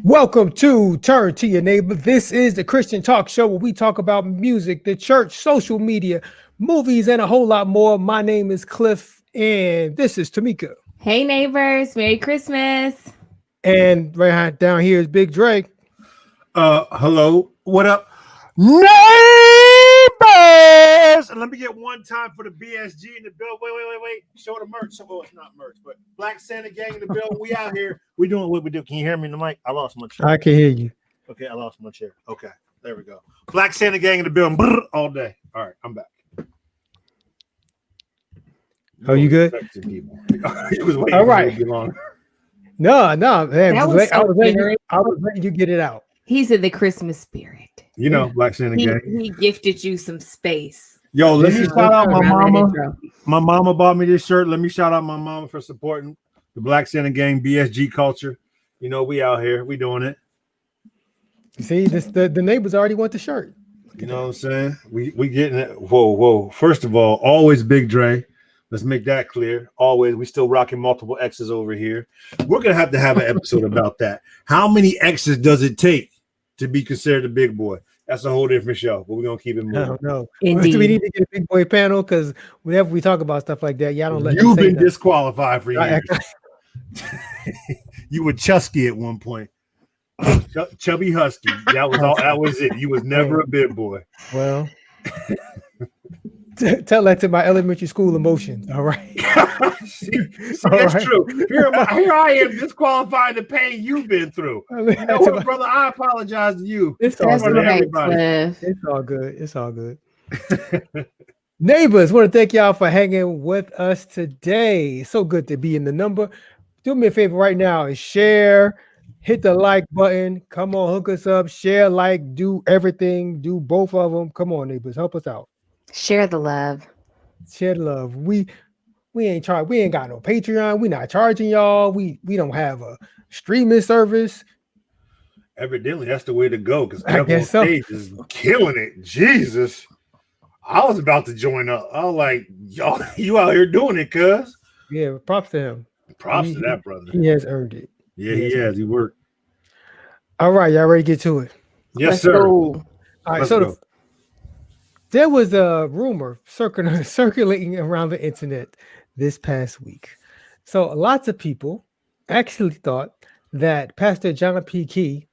Welcome to Turn to Your Neighbor. This is the Christian talk show where we talk about music, the church, social media, movies, and a whole lot more. My name is Cliff, and this is Tamika. Hey, neighbors. Merry Christmas. And right down here is Big Drake. Hello. What up, neighbors? And let me get one time for the BSG in the bill. Wait. Show the merch. Oh, it's not merch, but Black Santa Gang in the bill. We out here. We doing what we do. Can you hear me in the mic? I lost my chair. I can hear you. Okay, I lost my chair. Okay, there we go. Black Santa Gang in the bill all day. All right, I'm back. Oh, you good? He was waiting all right. for long. No, man. I was letting you get it out. He's in the Christmas spirit. You know, Black Santa Gang. He gifted you some space. Yo, let me shout out my mama. My mama bought me this shirt. Let me shout out my mama for supporting the Black Santa Gang BSG culture. You know, we out here. We doing it. See, the neighbors already want the shirt. You know what I'm saying? We getting it. Whoa. First of all, always Big Dre. Let's make that clear. Always. We still rocking multiple X's over here. We're going to have an episode about that. How many X's does it take to be considered a big boy? That's a whole different show, but we're going to keep it moving. I don't know. Do we need to get a big boy panel? Because whenever we talk about stuff like that, y'all don't let You've been disqualified for years. You were Chusky at one point. Chubby Husky. That was it. You was never a big boy. Well, tell that to my elementary school emotions. All right. see, that's right. True. Here I am disqualified the pain you've been through. You know what, brother? I apologize to you. It's all good. Everybody. It's all good. Neighbors, want to thank y'all for hanging with us today. So good to be in the number. Do me a favor right now and share. Hit the like button. Come on, hook us up. Share, like, do everything. Do both of them. Come on, neighbors, help us out. Share the love. Share the love. We ain't got no Patreon. We not charging y'all. We don't have a streaming service. Evidently, that's the way to go because I guess so. Stage is killing it. Jesus. I was about to join up. I was like, y'all, you out here doing it, cuz. Yeah, props to him. Props to that brother. He has earned it. Yeah, he has. He worked. All right, y'all ready to get to it? Yes, Let's sir. Go. All right, so there was a rumor circulating around the internet this past week. So lots of people actually thought that Pastor John P. Key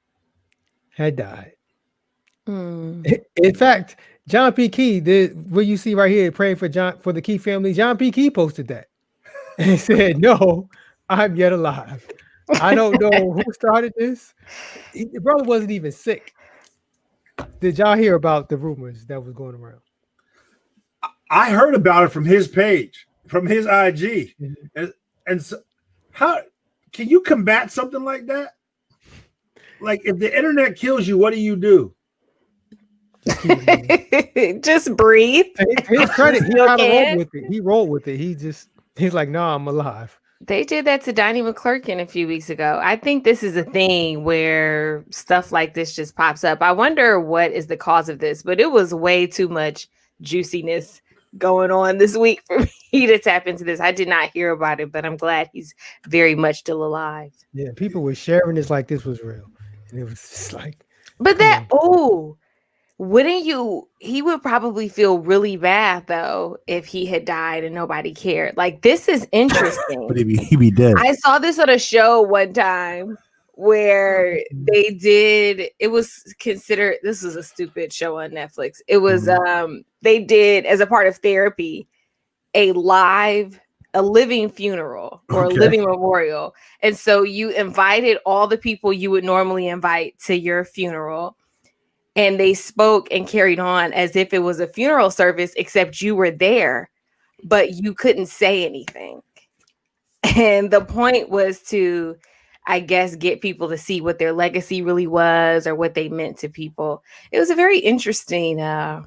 had died. In fact, John P. Key did what you see right here, praying for the Key family. John P. Key posted that and said, "No, I'm yet alive." I don't know who started this. The brother wasn't even sick. Did y'all hear about the rumors that was going around? I heard about it from his page, from his IG, Mm-hmm. and so, how can you combat something like that? Like, if the internet kills you, what do you do? Just breathe. His credit, he You kind of rolled can. with it. He rolled with it. He's like, "No, I'm alive." They did that to Donnie McClurkin a few weeks ago. I think this is a thing where stuff like this just pops up. I wonder what is the cause of this, but it was way too much juiciness going on this week for me to tap into this. I did not hear about it, but I'm glad he's very much still alive. Yeah, people were sharing this like this was real, and it was just like, But come that, on. oh, wouldn't you? He would probably feel really bad though if he had died and nobody cared. Like, this is interesting. But he'd be dead. I saw this on a show one time where they did, it was considered, this was a stupid show on Netflix. It was they did, as a part of therapy, a living funeral or a living memorial. And so you invited all the people you would normally invite to your funeral, and they spoke and carried on as if it was a funeral service, except you were there, but you couldn't say anything. And the point was to, I guess, get people to see what their legacy really was or what they meant to people. It was a very interesting. Yeah,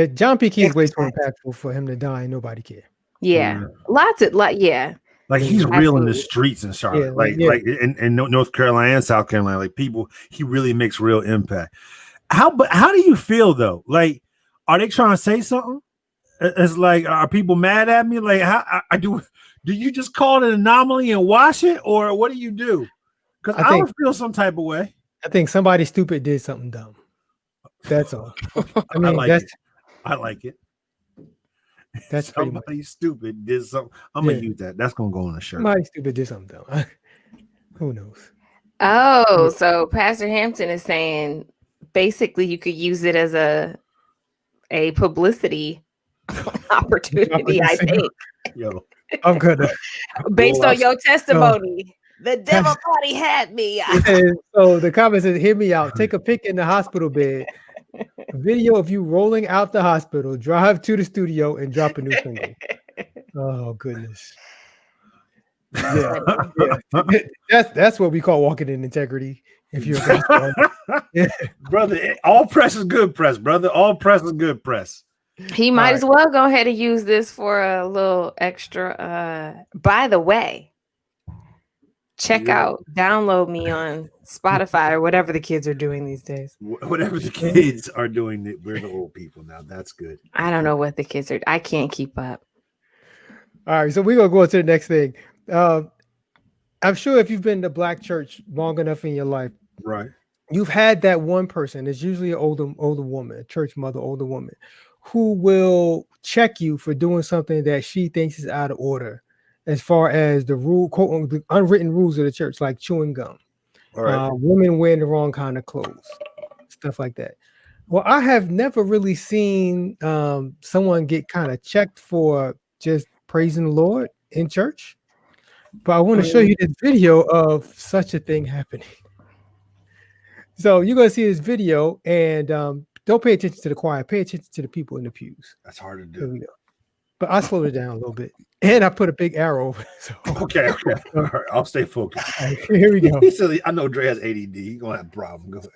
John P. Key is way too impactful for him to die and nobody care. Yeah, yeah. Like, he's real in the streets in Charlotte, like in North Carolina and South Carolina. Like, people, he really makes real impact. How do you feel though? Like, are they trying to say something? It's like, are people mad at me? Like, how I do you just call it an anomaly and wash it, or what do you do? Because I would feel some type of way. I think somebody stupid did something dumb. That's all. I mean, I like it. That's somebody stupid did something. I'm gonna use that. That's gonna go on a shirt. Somebody stupid did something dumb. Who knows? Oh, so Pastor Hampton is saying basically you could use it as a publicity opportunity. I think. Yo, I'm gonna. Based on your testimony, the devil thought he had me. So the comment says, "Hear me out. Take a pic in the hospital bed. A video of you rolling out the hospital. Drive to the studio and drop a new single." Oh goodness. Yeah. That's what we call walking in integrity. If you're brother, all press is good press, brother. All press is good press. He might as well go ahead and use this for a little extra. By the way, download me on Spotify or whatever the kids are doing these days. Whatever the kids are doing, we're the old people now. That's good. I don't know what the kids are. I can't keep up. All right, so we're gonna go on to the next thing. I'm sure if you've been to Black church long enough in your life, right, you've had that one person. It's usually an older woman, a church mother, older woman, who will check you for doing something that she thinks is out of order, as far as the quote, the unwritten rules of the church, like chewing gum, women wearing the wrong kind of clothes, stuff like that. Well, I have never really seen someone get kind of checked for just praising the Lord in church, but I want to show you this video of such a thing happening. So you're gonna see this video, and don't pay attention to the choir. Pay attention to the people in the pews. That's hard to do. Here we go. But I slowed it down a little bit, and I put a big arrow over it. So. Okay. All right. I'll stay focused. Right, here we go. He said, I know Dre has ADD. He's gonna have a problem. Go ahead.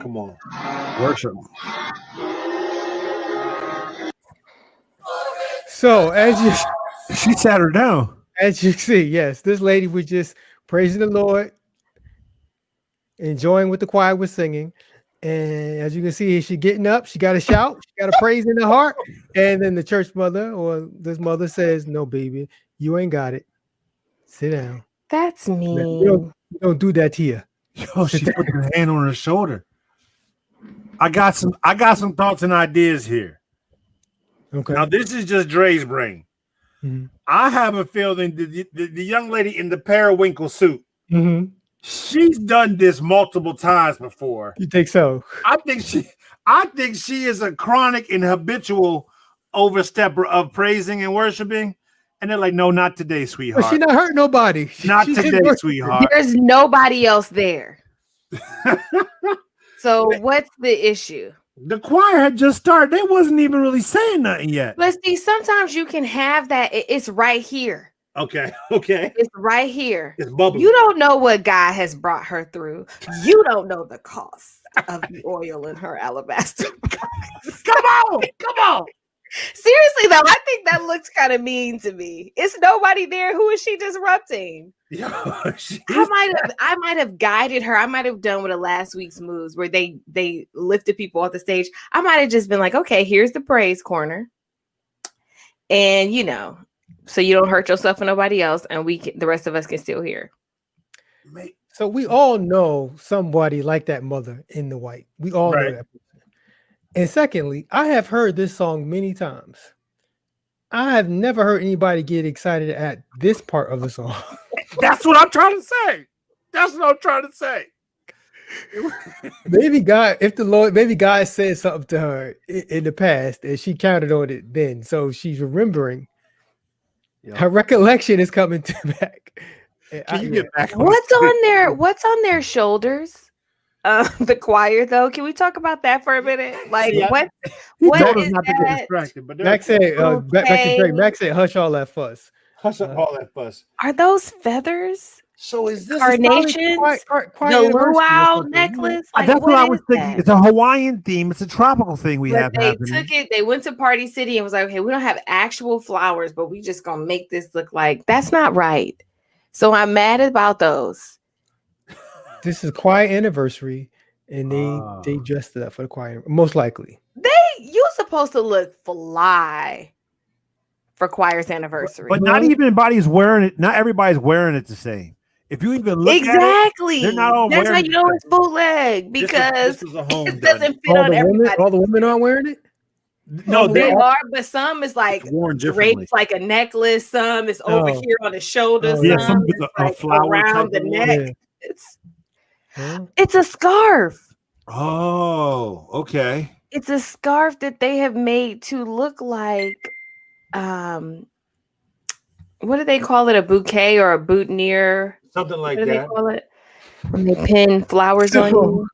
Come on, worship. So she sat her down. As you see, yes, this lady was just praising the Lord, enjoying what the choir was singing, and as you can see, she getting up. She got to shout. She got a praise in the heart, and then the church mother or this mother says, "No, baby, you ain't got it. Sit down." That's mean. You don't do that here. Yo, she put her hand on her shoulder. I got some thoughts and ideas here. Okay. Now this is just Dre's brain. Mm-hmm. I have a feeling the young lady in the periwinkle suit, Mm-hmm. she's done this multiple times before. You think so? I think she is a chronic and habitual overstepper of praising and worshiping. And they're like, no, not today, But sweetheart. she not hurt nobody. Not She's today, just worshiping. sweetheart. There's nobody else there. So what's the issue? The choir had just started. They wasn't even really saying nothing yet. But see, sometimes you can have that. It's right here. Okay. It's right here. It's bubbling. You don't know what God has brought her through. You don't know the cost of the oil in her alabaster. Come on. Seriously though, I think that looks kind of mean to me. It's nobody there. Who is she disrupting? Yo, I might have guided her. I might have done one of last week's moves where they lifted people off the stage. I might have just been like, okay, here's the praise corner, and so you don't hurt yourself and nobody else, and the rest of us can still hear. So we all know somebody like that mother in the white. We all know that person. And secondly, I have heard this song many times. I have never heard anybody get excited at this part of the song. That's what I'm trying to say. Maybe God said something to her in the past and she counted on it then. So she's remembering. Her recollection is coming back. Can you get back? What's on their shoulders? The choir though. Can we talk about that for a minute? Like what is not that? To get distracted, but Max said, back to Drake. Max said, hush all that fuss. Hush up all that fuss. Are those feathers? So is this carnations? The luau necklace? Like, that's what I was thinking. That? It's a Hawaiian theme. It's a tropical thing we have happening. They went to Party City and was like, okay, we don't have actual flowers, but we just gonna make this look like that's not right. So I'm mad about those. This is choir anniversary, and they dressed it up for the choir. Most likely, you're supposed to look fly for choir's anniversary, but not everybody's wearing it. Not everybody's wearing it the same. If you even look at it, they're not all that's wearing how you know it's bootleg because it doesn't fit on everybody. All the women aren't wearing it. No, they are, but some is like draped like a necklace. Some is over here on the shoulder. Some is like flower around the neck. Yeah. It's a scarf. Oh, okay. It's a scarf that they have made to look like, what do they call it? A bouquet or a boutonniere? Something like what do that. They call it? When they pin flowers on you.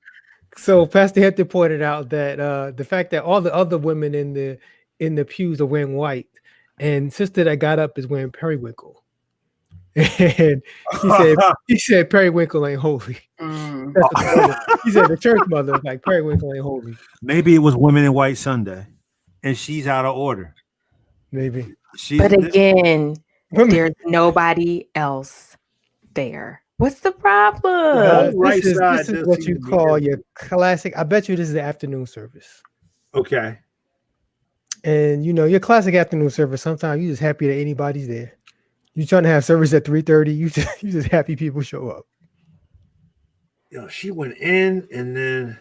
So Pastor Hector pointed out that the fact that all the other women in the pews are wearing white, and sister that got up is wearing periwinkle. And he said periwinkle ain't holy. He said the church mother like periwinkle ain't holy. Maybe it was women in white Sunday, and she's out of order. Maybe. But again, there's nobody else there. What's the problem? This is what you call your classic. I bet you this is the afternoon service. Okay. And your classic afternoon service. Sometimes you're just happy that anybody's there. You trying to have service at 3:30. You just happy people show up. She went in, and then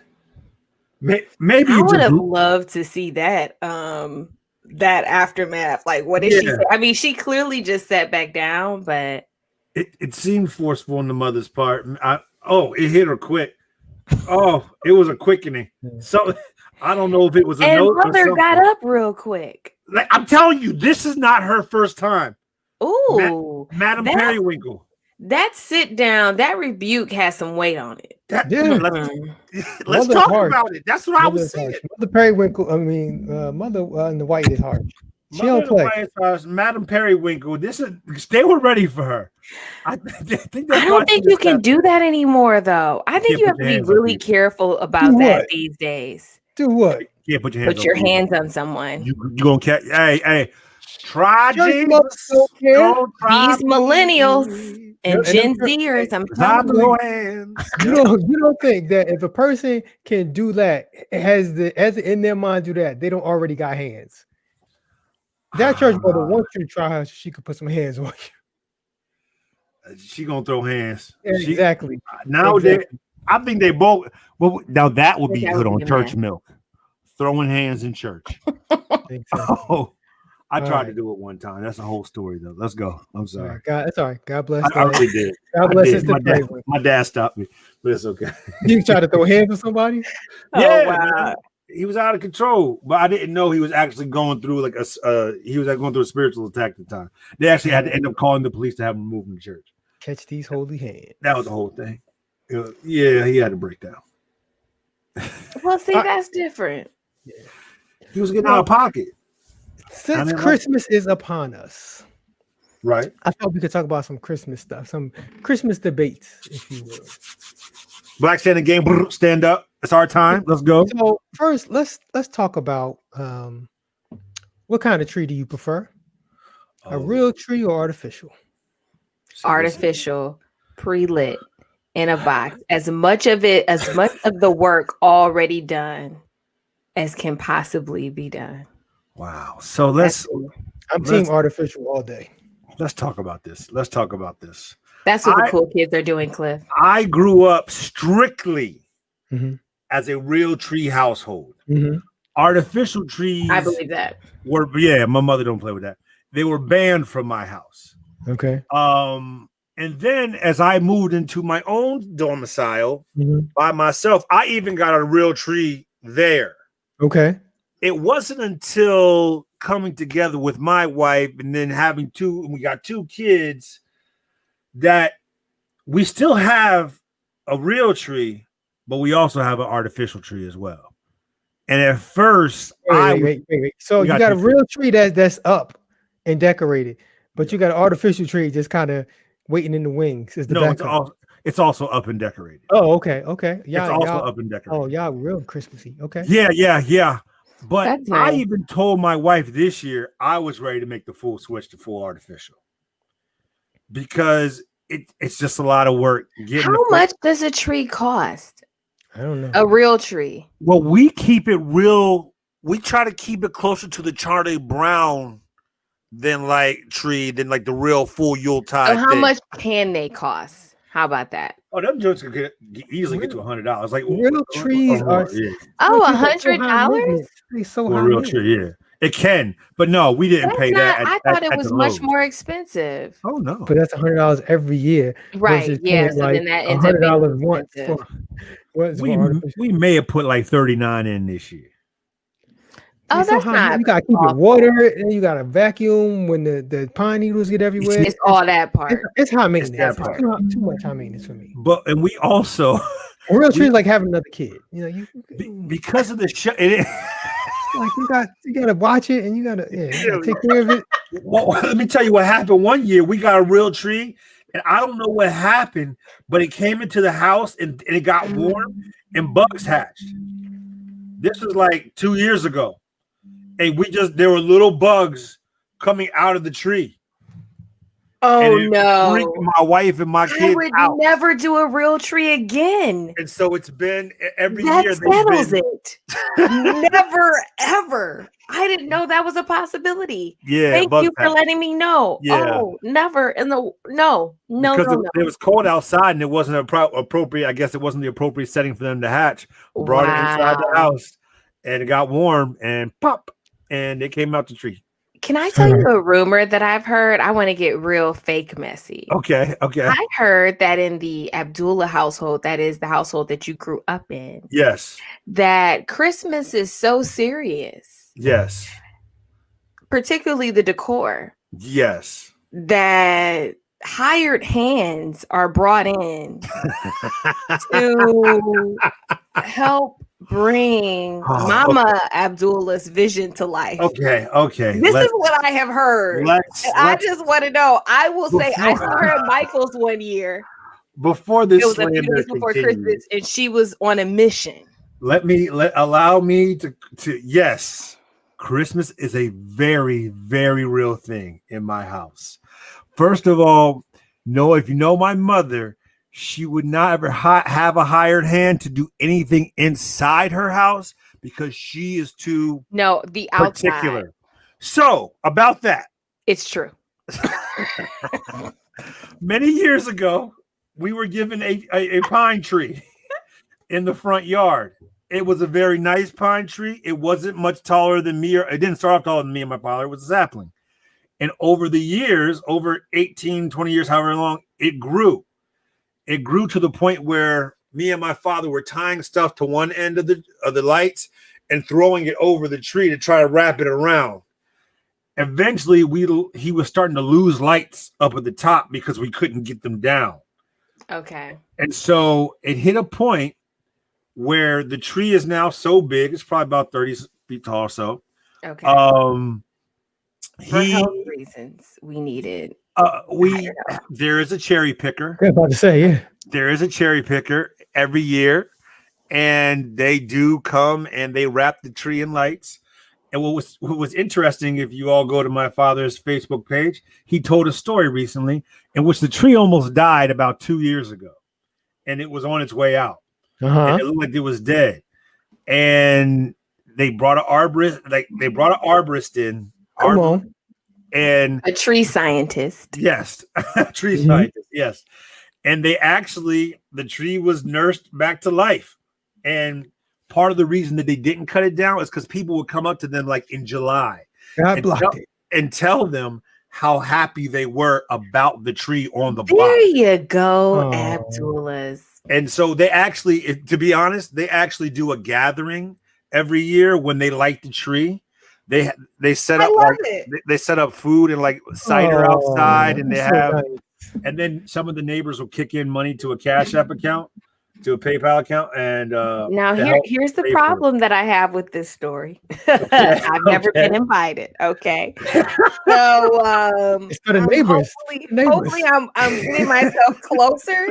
maybe I would have loved to see that that aftermath. Like, what did she say? I mean, she clearly just sat back down, but it seemed forceful on the mother's part. It hit her quick. Oh, it was a quickening. So I don't know if it was a note. Mother got up real quick. Like, I'm telling you, this is not her first time. Ooh, Madam Periwinkle. That sit down, that rebuke has some weight on it. Let's talk about it. That's what I was saying. Mother Periwinkle, Mother in the white is hard. She don't play. Madam Periwinkle, they were ready for her. I don't think you can do that anymore, though. I think you have to be really careful about that these days. Do what? Yeah, put your hands on someone. You gonna catch? Hey. Try Jesus. These millennials and Gen Zers. I'm telling you. You don't think that if a person can do that, has in their mind do that, they don't already got hands. That church mother wants you to try her so she could put some hands on you. She gonna throw hands. Exactly. Nowadays, I think they both. Well, now that would be That good would on be a church mess. milk. Throwing hands in church. Exactly. Oh, I All tried to right. do it one time. That's a whole story, though. Let's go. I'm All sorry. right. God, it's all right. God bless I the. really did. God I bless did. Sister Craven. My dad stopped me, but it's okay. You try to throw hands with somebody? Oh Yeah, wow. man. He was out of control, but I didn't know he was actually going through like he was going through a spiritual attack at the time. They actually had to end up calling the police to have him moved from the church. Catch these holy hands. That was the whole thing. Yeah, he had a breakdown. Well, see, I- that's different. He was getting out of pocket. Since didn't like Christmas is upon us, Right. I thought we could talk about some Christmas stuff, some Christmas debates, if you will. Black Santa game, stand up. It's our time. Let's go. So first, let's talk about what kind of tree do you prefer? A real tree or artificial? Artificial, pre-lit, in a box. As much of the work already done as can possibly be done. Wow. So let's I'm team artificial all day. talk about this. Let's talk about this. That's what the cool kids are doing, Cliff. I grew up strictly Mhm. as a real tree household. Mhm. Artificial trees I believe that. were my mother don't play with that. They were banned from my house. Okay. And then as I moved into my own domicile Mhm. by myself, I even got a real tree there. Okay. It wasn't until coming together with my wife and then we got two kids that we still have a real tree, but we also have an artificial tree as well. And at first, wait. So you got a real tree that's up and decorated, but you got an artificial tree just kind of waiting in the wings. Is the backup? It's also up and decorated. Oh, okay. Yeah, it's also up and decorated. Oh, y'all real Christmassy. Okay. Yeah. But That's nice. I even told my wife this year I was ready to make the full switch to full artificial because it's just a lot of work. How much does a tree cost? I don't know. A real tree. Well, we keep it real. We try to keep it closer to the Charlie Brown than like the real full Yuletide. So how much can they cost? How about that? Oh, them jokes could easily get to $100. Like real trees are. Oh, $100? They so for high. a real tree, yeah. It can, but no, we didn't pay that. I thought it was much more expensive. Oh no, but that's $100 every year, right? Yeah, so then that ends up being $100 once. We may have put like 39 in this year. Oh, that's not. You gotta keep it water, and you gotta vacuum when the pine needles get everywhere. It's all that part. It's high maintenance. It's too much high maintenance for me. But and we also a real tree is like having another kid. You know, because of the show. Like you gotta watch it and you gotta take care of it. Well, let me tell you what happened. One year we got a real tree, and I don't know what happened, but it came into the house and it got warm and bugs hatched. This was like 2 years ago, and there were little bugs coming out of the tree. Oh no! Freaked my wife and my kids I would out. never do a real tree again. And so it's been every that year. Settles it. Never ever. I didn't know that was a possibility. Yeah. Thank you for letting me know. Yeah. Oh, never. No. Because it was cold outside and it wasn't appropriate. I guess it wasn't the appropriate setting for them to hatch. Brought it inside the house and it got warm and pop and it came out the tree. Can I tell you a rumor that I've heard? I want to get real fake messy. Okay. I heard that in the Abdullah household, that is the household that you grew up in. Yes. That Christmas is so serious. Yes. Particularly the decor. Yes. That hired hands are brought in to help bring Mama Abdullah's vision to life. Okay. This is what I have heard. I just want to know. I will say I saw her at Michael's one year. Before this, it was a few days before Christmas, and she was on a mission. Allow me to yes. Christmas is a very, very real thing in my house. First of all, if you know my mother, she would not ever have a hired hand to do anything inside her house because she is too the particular. Outside. So about that, it's true. Many years ago, we were given a pine tree. in the front yard. It was a very nice pine tree. It wasn't much taller than me, or it didn't start off taller than me and my father. It was a sapling. And over the years, over 18, 20 years, however long, it grew. It grew to the point where me and my father were tying stuff to one end of the lights and throwing it over the tree to try to wrap it around. Eventually, he was starting to lose lights up at the top because we couldn't get them down. Okay. And so it hit a point where the tree is now so big, it's probably about 30 feet tall or so. Okay. For health reasons, we needed. There is a cherry picker. I was about to say, yeah. There is a cherry picker every year, and they do come and they wrap the tree in lights. And what was interesting, if you all go to my father's Facebook page, he told a story recently in which the tree almost died about 2 years ago, and it was on its way out. And it looked like it was dead. And they brought an arborist in. Come on. And a tree scientist. Yes. Tree scientist. Yes. And the tree was nursed back to life. And part of the reason that they didn't cut it down is because people would come up to them like in July and tell them how happy they were about the tree on the block. There you go, Abdullah's. And so they actually, to be honest, they actually do a gathering every year when they light the tree. They set up they set up food and like cider outside, and they have, and then some of the neighbors will kick in money to a Cash App account, to a PayPal account, and now here's the problem that I have with this story. I've never been invited. Okay, so it's for the neighbors. Hopefully, I'm getting myself closer.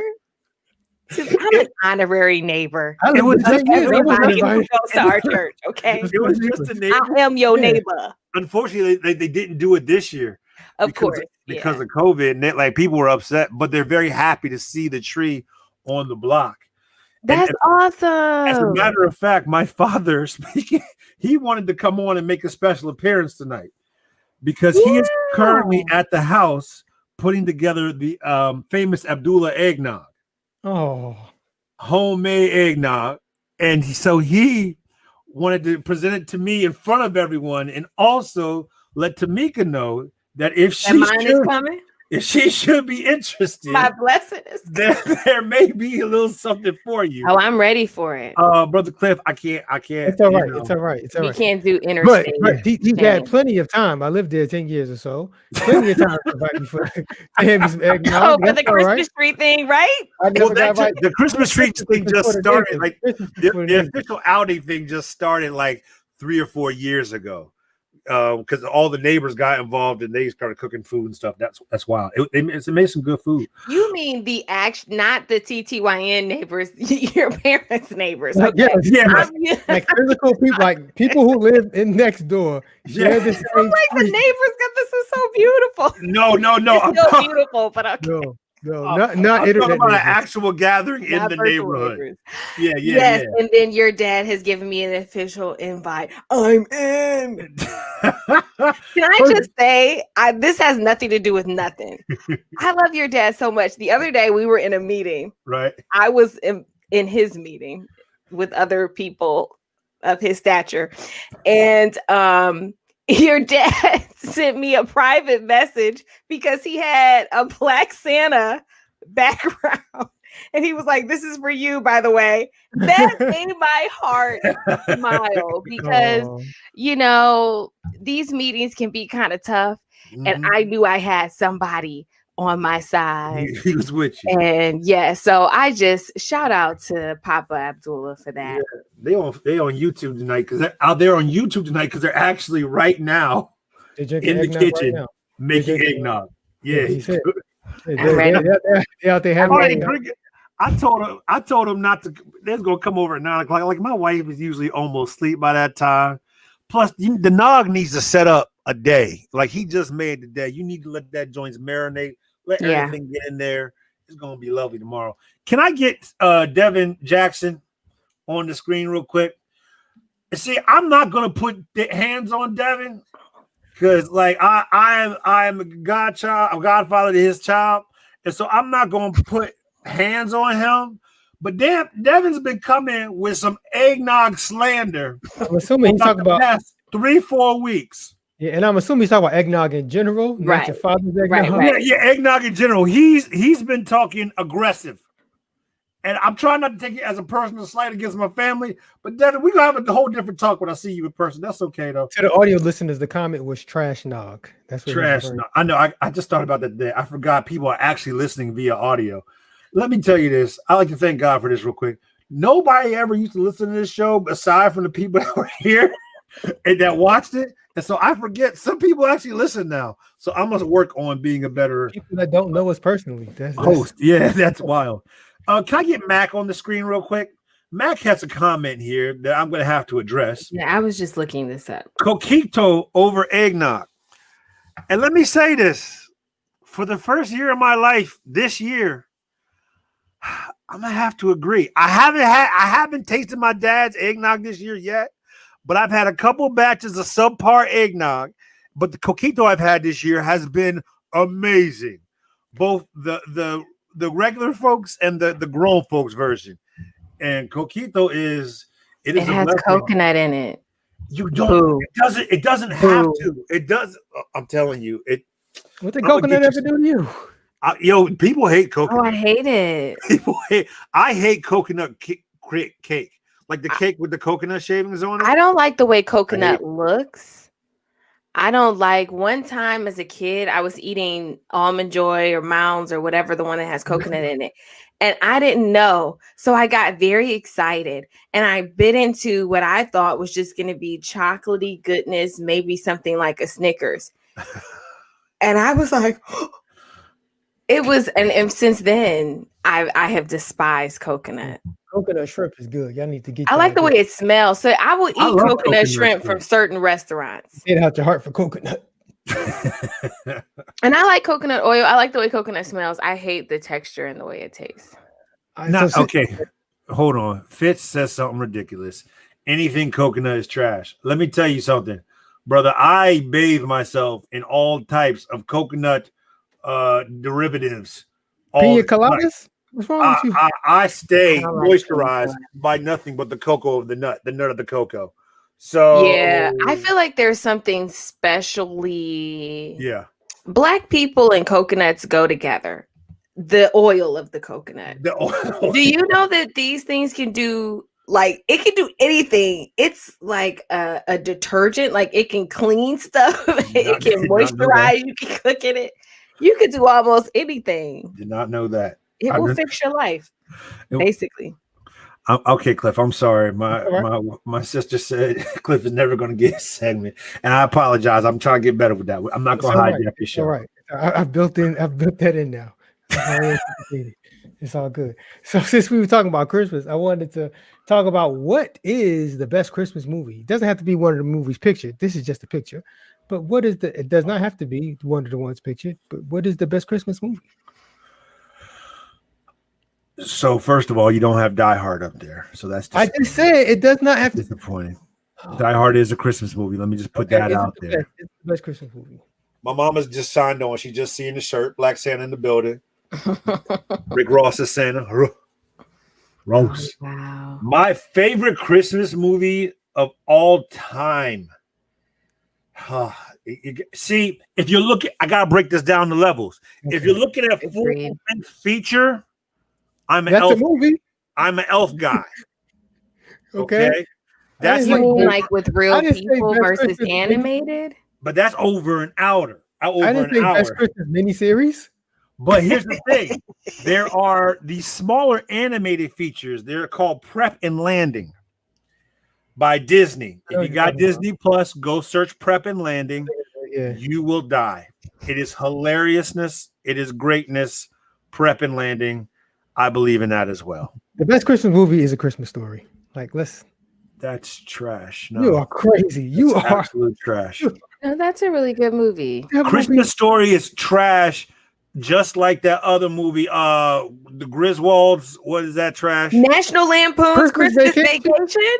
I'm an honorary neighbor. It was everybody who goes to our church. Okay, it was just a neighbor. I am your neighbor. Unfortunately, they didn't do it this year, because of COVID, and like people were upset. But they're very happy to see the tree on the block. That's awesome. As a matter of fact, my father speaking, he wanted to come on and make a special appearance tonight because he is currently at the house putting together the famous Abdullah eggnog. Homemade eggnog. And so he wanted to present it to me in front of everyone, and also let Tamika know that if she should be interested, my blessing is there may be a little something for you. Oh, I'm ready for it. Brother Cliff, I can't. It's all right. It's all right. We can't do interstate. But he's had plenty of time. I lived there 10 years or so. Plenty of time to invite me for him. Oh, for the Christmas tree thing, right? The Christmas tree thing just started. Like the official outing thing just started like 3 or 4 years ago. Because all the neighbors got involved and they started cooking food and stuff. That's wild. It made some good food. You mean not the TTYN neighbors, your parents' neighbors? Okay. Like physical people, like people who live in next door. Share the same the neighbors. Because this is so beautiful. No. It's so beautiful, but okay. No, not internet. Talking about an actual gathering in the neighborhood. Yes, and then your dad has given me an official invite. I'm in. Can I just say, this has nothing to do with nothing. I love your dad so much. The other day we were in a meeting. Right. I was in his meeting with other people of his stature, and your dad sent me a private message because he had a Black Santa background. And he was like, "This is for you, by the way." That made my heart smile because, these meetings can be kind of tough. Mm-hmm. And I knew I had somebody on my side. He was with you. And so I just shout out to Papa Abdullah for that. Yeah, they on YouTube tonight because they're out there on YouTube tonight because they're actually right now in the kitchen making eggnog. Yeah, he said. They're out there having I told him not to. They're gonna come over at 9 o'clock. Like my wife is usually almost asleep by that time. Plus, the nog needs to set up a day. Like he just made the day. You need to let that joints marinate. Let everything get in there. It's gonna be lovely tomorrow. Can I get Devin Jackson on the screen real quick? See, I'm not gonna put hands on Devin because, like, I am a godfather to his child, and so I'm not gonna put hands on him. But Devin's been coming with some eggnog slander I'm assuming he's talking the about past 3-4 weeks. yeah, and I'm assuming he's talking about eggnog in general, not your Right. father's Right, eggnog. right. Yeah, eggnog in general. He's been talking aggressive. And I'm trying not to take it as a personal slight against my family, but Devin, we're gonna have a whole different talk when I see you in person. That's okay though. To the audio listeners, the comment was trash nog. That's what Trash. No, I know. I just thought about that today. I forgot people are actually listening via audio. Let me tell you this. I like to thank God for this real quick. Nobody ever used to listen to this show aside from the people that were here and that watched it. And so I forget some people actually listen now. So I must work on being a better people that don't know us personally. That's host. Yeah, that's wild. Can I get Mac on the screen real quick? Mac has a comment here that I'm going to have to address. Yeah, I was just looking this up. Coquito over eggnog. And let me say this. For the first year of my life, this year, I'm going to have to agree. I haven't tasted my dad's eggnog this year yet, but I've had a couple batches of subpar eggnog. But the Coquito I've had this year has been amazing. Both the regular folks and the grown folks version. And Coquito it has coconut in it. You don't it doesn't have to. It does. I'm telling you, what did coconut ever do to you? People hate coconut. Oh, I hate it. I hate coconut cake. Like the cake with the coconut shavings on it. I don't like the way coconut looks. I don't like. One time as a kid, I was eating Almond Joy or Mounds or whatever, the one that has coconut in it. And I didn't know. So I got very excited and I bit into what I thought was just going to be chocolatey goodness, maybe something like a Snickers. And I was like, it was, and since then I have despised coconut. Coconut shrimp is good. Y'all need to get. I like the way it smells. So I will eat coconut shrimp from certain restaurants. Get out your heart for coconut. And I like coconut oil. I like the way coconut smells. I hate the texture and the way it tastes. Okay. Hold on. Fitz says something ridiculous. Anything coconut is trash. Let me tell you something, brother. I bathe myself in all types of coconut derivatives. Pina coladas? What's wrong with you? I stay moisturized by nothing but the cocoa of the nut of the cocoa. So yeah, I feel like there's something specially. Yeah. Black people and coconuts go together. The oil of the coconut. The oil. Do you know that these things can do, like, it can do anything? It's like a detergent. Like, it can clean stuff. It can moisturize. You can cook in it. You can do almost anything. Did not know that. It will fix your life, basically. Okay, Cliff, I'm sorry. My sister said Cliff is never going to get a segment, and I apologize. I'm trying to get better with that. I'm not going to hijack your show. All right, I've built that in now. It's all good. So since we were talking about Christmas, I wanted to talk about what is the best Christmas movie. It doesn't have to be one of the movies pictured. This is just a picture. But what is it does not have to be one of the ones pictured, but what is the best Christmas movie? So first of all, you don't have Die Hard up there. So that's I just said it does not have to. Disappointing. Die Hard is a Christmas movie. Let me just put that out there. It's the best Christmas movie. My mama's just signed on. She just seen the shirt. Black Santa in the building. Rick Ross is Santa. Ross. Oh, wow. My favorite Christmas movie of all time. See, if you're looking, I gotta break this down to levels. Okay. If you're looking at full-length feature, I'm an elf. Movie. I'm an elf guy. Okay. That's like with real people versus animated. But that's over an hour. I didn't think Best Christmas miniseries. But here's the thing: there are these smaller animated features. They're called Prep and Landing by Disney. If you got Disney Plus, go search Prep and Landing. Yeah. You will die. It is hilariousness. It is greatness. Prep and Landing. I believe in that as well. The best Christmas movie is A Christmas Story. That's trash. No. You are crazy. You are absolute trash. No, that's a really good movie. Christmas Story is trash, just like that other movie, the Griswolds. What is that trash? National Lampoon's Christmas Vacation.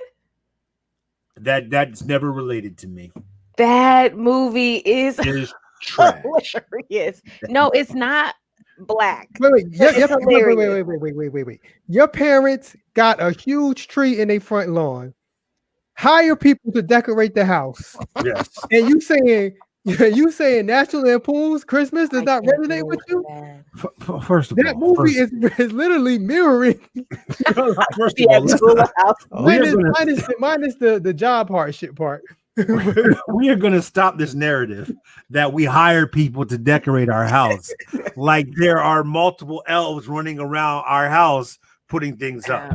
That's never related to me. That movie is trash. hilarious. No, it's not. black. Wait. It's hilarious. Wait. Your parents got a huge tree in their front lawn. Hire people to decorate the house. Yes. And you saying National Lampoon's Christmas does not resonate with you? First of That all, movie is literally mirroring first of all, minus the job hardship part. we are going to stop this narrative that we hire people to decorate our house, like there are multiple elves running around our house putting things up.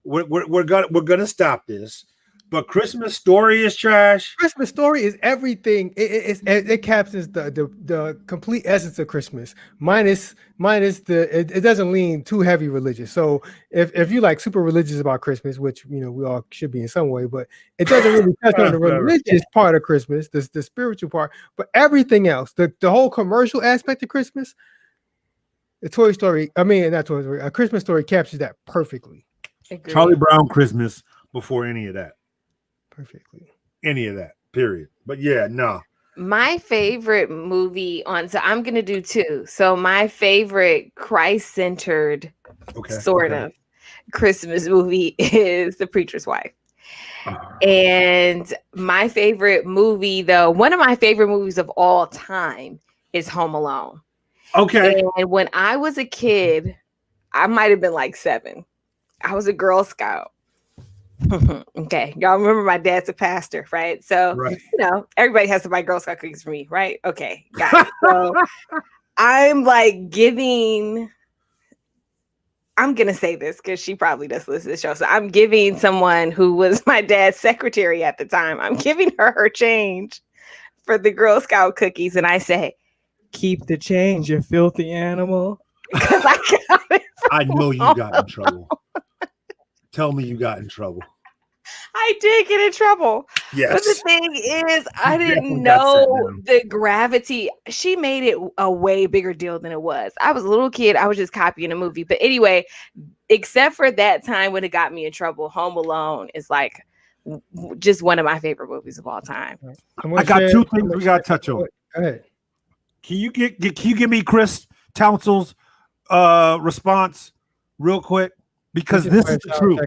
We're gonna stop this. But Christmas Story is trash. Christmas Story is everything. It captures the complete essence of Christmas, minus it doesn't lean too heavy religious. So if you like super religious about Christmas, which we all should be in some way, but it doesn't really touch on the religious part of Christmas, the spiritual part, but everything else, the whole commercial aspect of Christmas, a Christmas Story captures that perfectly. Agreed. Charlie Brown Christmas before any of that. Perfectly. Any of that, period. But yeah, no. My favorite movie so I'm going to do two. So my favorite Christ-centered sort of Christmas movie is The Preacher's Wife. And my favorite movie, though, one of my favorite movies of all time is Home Alone. Okay. And when I was a kid, I might have been like 7. I was a Girl Scout. Okay, y'all remember my dad's a pastor, right? So everybody has to buy Girl Scout cookies for me, right? Okay, got it. So I'm like I'm gonna say this because she probably does listen to the show. So I'm giving someone who was my dad's secretary at the time, I'm giving her change for the Girl Scout cookies, and I say, "Keep the change, you filthy animal." Because I know you got in trouble. Tell me you got in trouble. I did get in trouble. Yes. But the thing is, I didn't know the gravity. She made it a way bigger deal than it was. I was a little kid. I was just copying a movie. But anyway, except for that time when it got me in trouble, Home Alone is like just one of my favorite movies of all time. I got two things we got to touch on. Go ahead. Can you give me Chris Townsel's response real quick? Because this is the truth.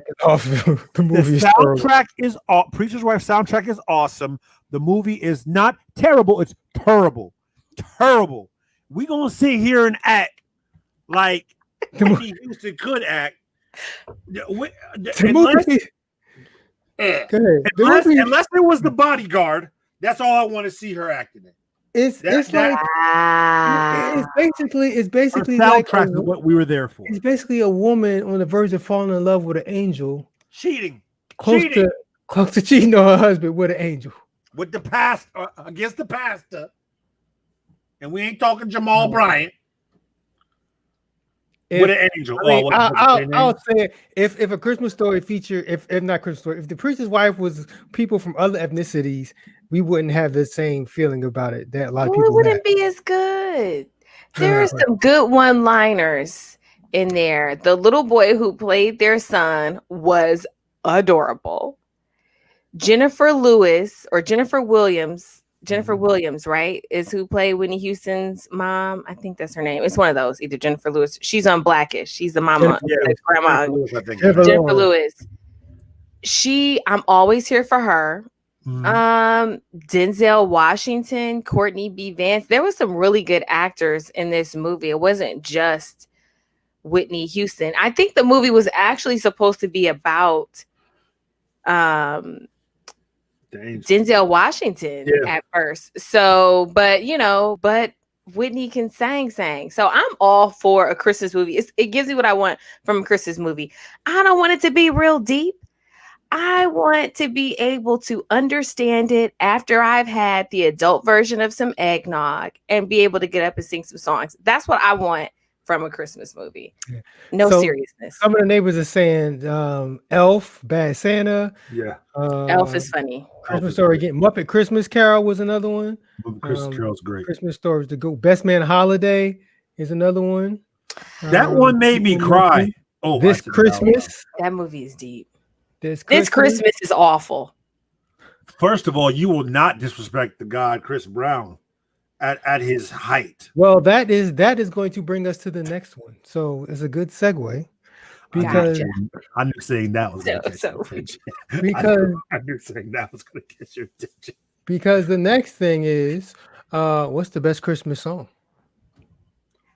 The movie soundtrack is Preacher's Wife soundtrack is awesome. The movie is not terrible. It's terrible. Terrible. We gonna sit here and act like Whitney Houston could act. Unless it was The Bodyguard, that's all I want to see her acting in. It's basically like what we were there for. It's basically a woman on the verge of falling in love with an angel, cheating, close to cheating on her husband with an angel, with the past against the pastor, and we ain't talking Jamal Bryant. With an angel. I'll say if a Christmas Story feature, if not Christmas Story, if The Preacher's Wife was people from other ethnicities, we wouldn't have the same feeling about it that a lot of people. It wouldn't be as good. There are some good one-liners in there. The little boy who played their son was adorable. Jennifer Williams, right, is who played Whitney Houston's mom. I think that's her name. It's one of those, either Jennifer Lewis. She's on Blackish. She's the mama, grandma. Jennifer Lewis. I'm always here for her. Denzel Washington, Courtney B. Vance. There was some really good actors in this movie. It wasn't just Whitney Houston. I think the movie was actually supposed to be about Denzel Washington at first. So, but Whitney can sang. So I'm all for a Christmas movie. It gives me what I want from a Christmas movie. I don't want it to be real deep. I want to be able to understand it after I've had the adult version of some eggnog and be able to get up and sing some songs. That's what I want from a Christmas movie. No seriousness. Some of the neighbors are saying Elf, Bad Santa. Yeah. Elf is funny. Christmas Story again. Muppet Christmas Carol was another one. Christmas Carol's great. Christmas Stories to go. Best Man Holiday is another one. That one made me cry. Oh, This Christmas. That movie is deep. This Christmas is awful. First of all, you will not disrespect the God Chris Brown at his height. Well, that is going to bring us to the next one. So it's a good segue because Gotcha. I knew saying that was going So, to catch your so attention. because I knew saying that was going to catch your attention. because the next thing is what's the best Christmas song?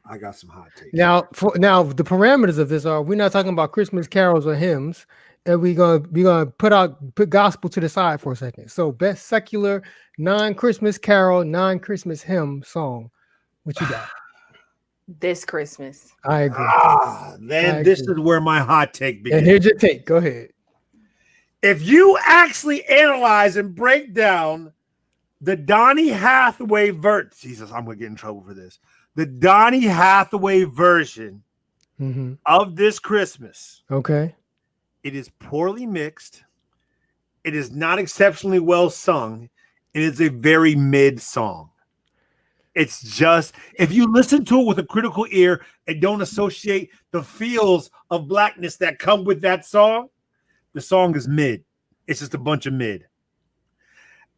I got some hot takes. Now the parameters of this are we're not talking about Christmas carols or hymns, and we're gonna put gospel to the side for a second. So best secular non-Christmas carol, non-Christmas hymn song. What you got? this Christmas. I agree. Then this is where my hot take And begins. here's your take. Go ahead. If you actually analyze and break down the Donny Hathaway version, Jesus, I'm gonna get in trouble for this. The Donny Hathaway version of this Christmas. Okay. It is poorly mixed. It is not exceptionally well sung. It is a very mid song. It's just, if you listen to it with a critical ear and don't associate the feels of blackness that come with that song, the song is mid. It's just a bunch of mid.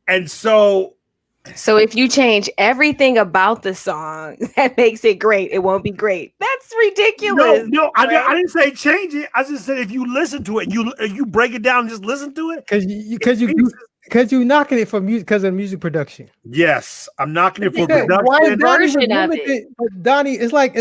And so if you change everything about the song that makes it great, it won't be great. That's ridiculous. No, I didn't say change it. I just said if you listen to it and you break it down and just listen to it. Because you knocking it for music because of music production. Yes, I'm knocking it for One production. version of it. But Donnie, it's like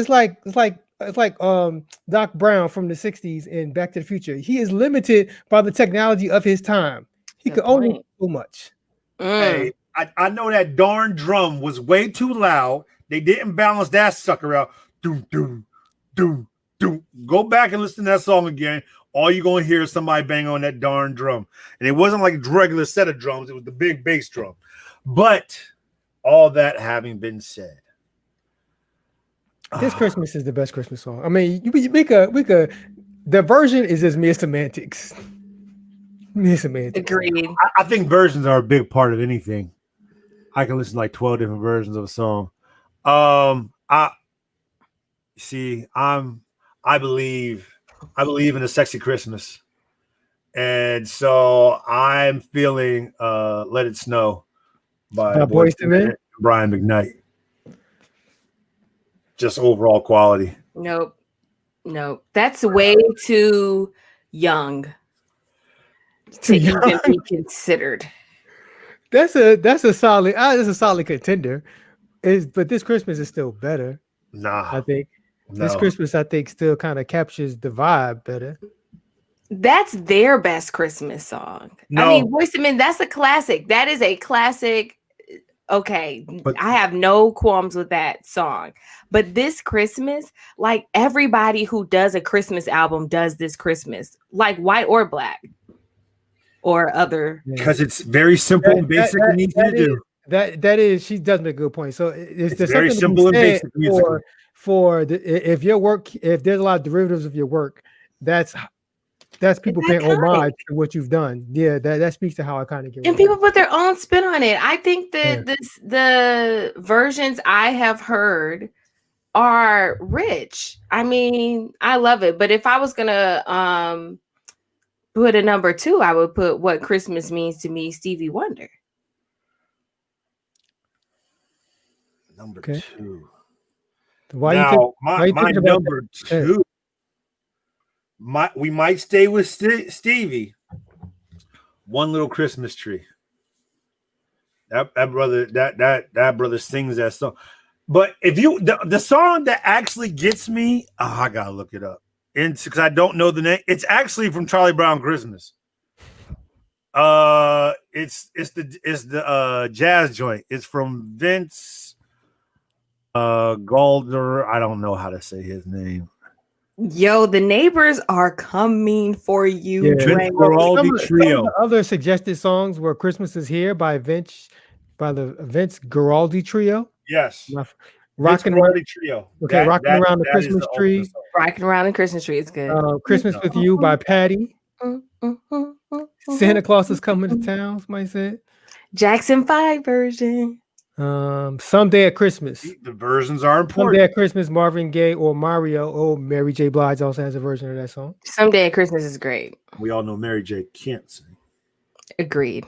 Doc Brown from the 60s and Back to the Future. He is limited by the technology of his time. He could only do so much. Hey, I know that darn drum was way too loud. They didn't balance that sucker out. Doom, doom, doom, doom. Go back and listen to that song again. All you're going to hear is somebody bang on that darn drum. And it wasn't like a regular set of drums. It was the big bass drum. But all that having been said, this Christmas is the best Christmas song. I mean, the version is just mere semantics. Mere semantics. Agreed. I think versions are a big part of anything. I can listen to like 12 different versions of a song. I believe in a sexy Christmas. And so I'm feeling Let It Snow by Boyz II Men, Brian McKnight. Just overall quality. Nope. That's way too young to even be considered. That's a solid contender. But this Christmas is still better. Nah, I think no. this Christmas still kind of captures the vibe better. That's their best Christmas song. No. I mean, Boyz II Men, that's a classic. That is a classic. Okay, But I have no qualms with that song. But this Christmas, like everybody who does a Christmas album does this Christmas, like white or black or other. because it's very simple and basic and easy to do. That is, she does make a good point. So It's there's very something to be simple and said basic musically. if your work, if there's a lot of derivatives of your work, that's people paying homage to what you've done. Yeah, that speaks to how I kind of get. And people put their own spin on it. I think that the versions I have heard are rich. I mean, I love it. But if I was gonna put a number 2, I would put What Christmas Means to Me, Stevie Wonder. Number 2. Why now, my number 2. We might stay with Stevie. One Little Christmas Tree. That brother sings that song. But if you the song that actually gets me, I gotta look it up. Because I don't know the name. It's actually from Charlie Brown Christmas. It's the jazz joint. It's from Vince Galder. I don't know how to say his name. Yo, the neighbors are coming for you. Yeah. Vince Guaraldi Trio. Some of the other suggested songs were "Christmas Is Here" by the Vince Guaraldi Trio. Yes, Rocking Guaraldi Trio. Okay, Rocking Around the Christmas Tree. Rocking Around the Christmas Tree is good. Christmas with You by Patty. Santa Claus is Coming to Town. Somebody said Jackson 5 version. Someday at Christmas. The versions are important. Someday at Christmas, Marvin Gaye or Mario or Mary J. Blige also has a version of that song. Someday at Christmas is great. We all know Mary J. can't sing. Agreed.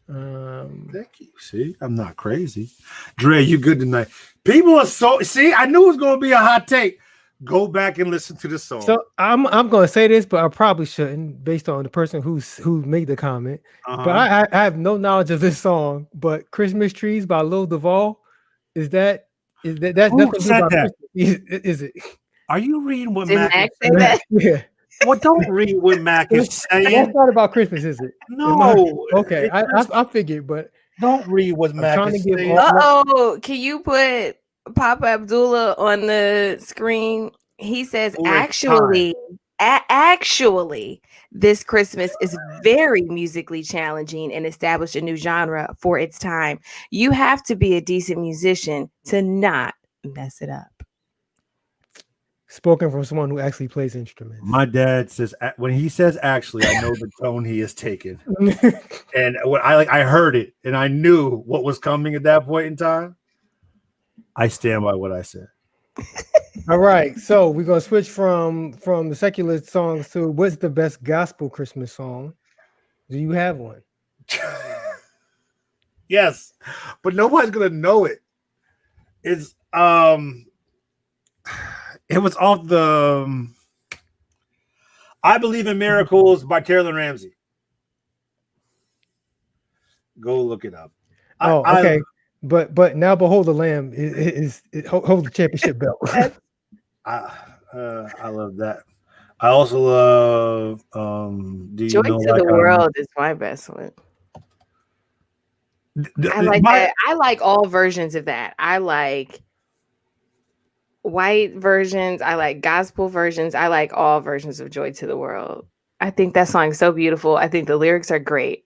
Thank you. See, I'm not crazy. Dre, you good tonight. People are so see. I knew it was gonna be a hot take. Go back and listen to the song. So I'm gonna say this, but I probably shouldn't, based on the person who made the comment. But I have no knowledge of this song. But Christmas Trees by Lil Duval, that's Who nothing said about that? Christmas? Is it? Are you reading what Did Mac Mac is say saying? that? Yeah. Well, don't read what Mac is That's saying. not about Christmas, is it? No. Okay, It just- I figured, but don't read what I'm Mac trying to is give saying. Uh-oh. Can you put Papa Abdullah on the screen? He says, For its actually, actually, this Christmas is very musically challenging and established a new genre for its time. You have to be a decent musician to not mess it up. spoken from someone who actually plays instruments. My dad says when he says actually, I know the tone he is taking. And when I heard it and I knew what was coming at that point in time. I stand by what I said. All right, so we're gonna switch from the secular songs to what's the best gospel Christmas song? Do you have one? Yes, but nobody's gonna know it. It's it was off the I Believe in Miracles by Taylor Ramsey. Go look it up. Okay. But now behold the lamb is hold the championship belt. I love that. I also love Do You Joy Know to Like the I Know? World is my best one. I like that. I like all versions of that. I like white versions. I like gospel versions. I like all versions of Joy to the World. I think that song is so beautiful. I think the lyrics are great.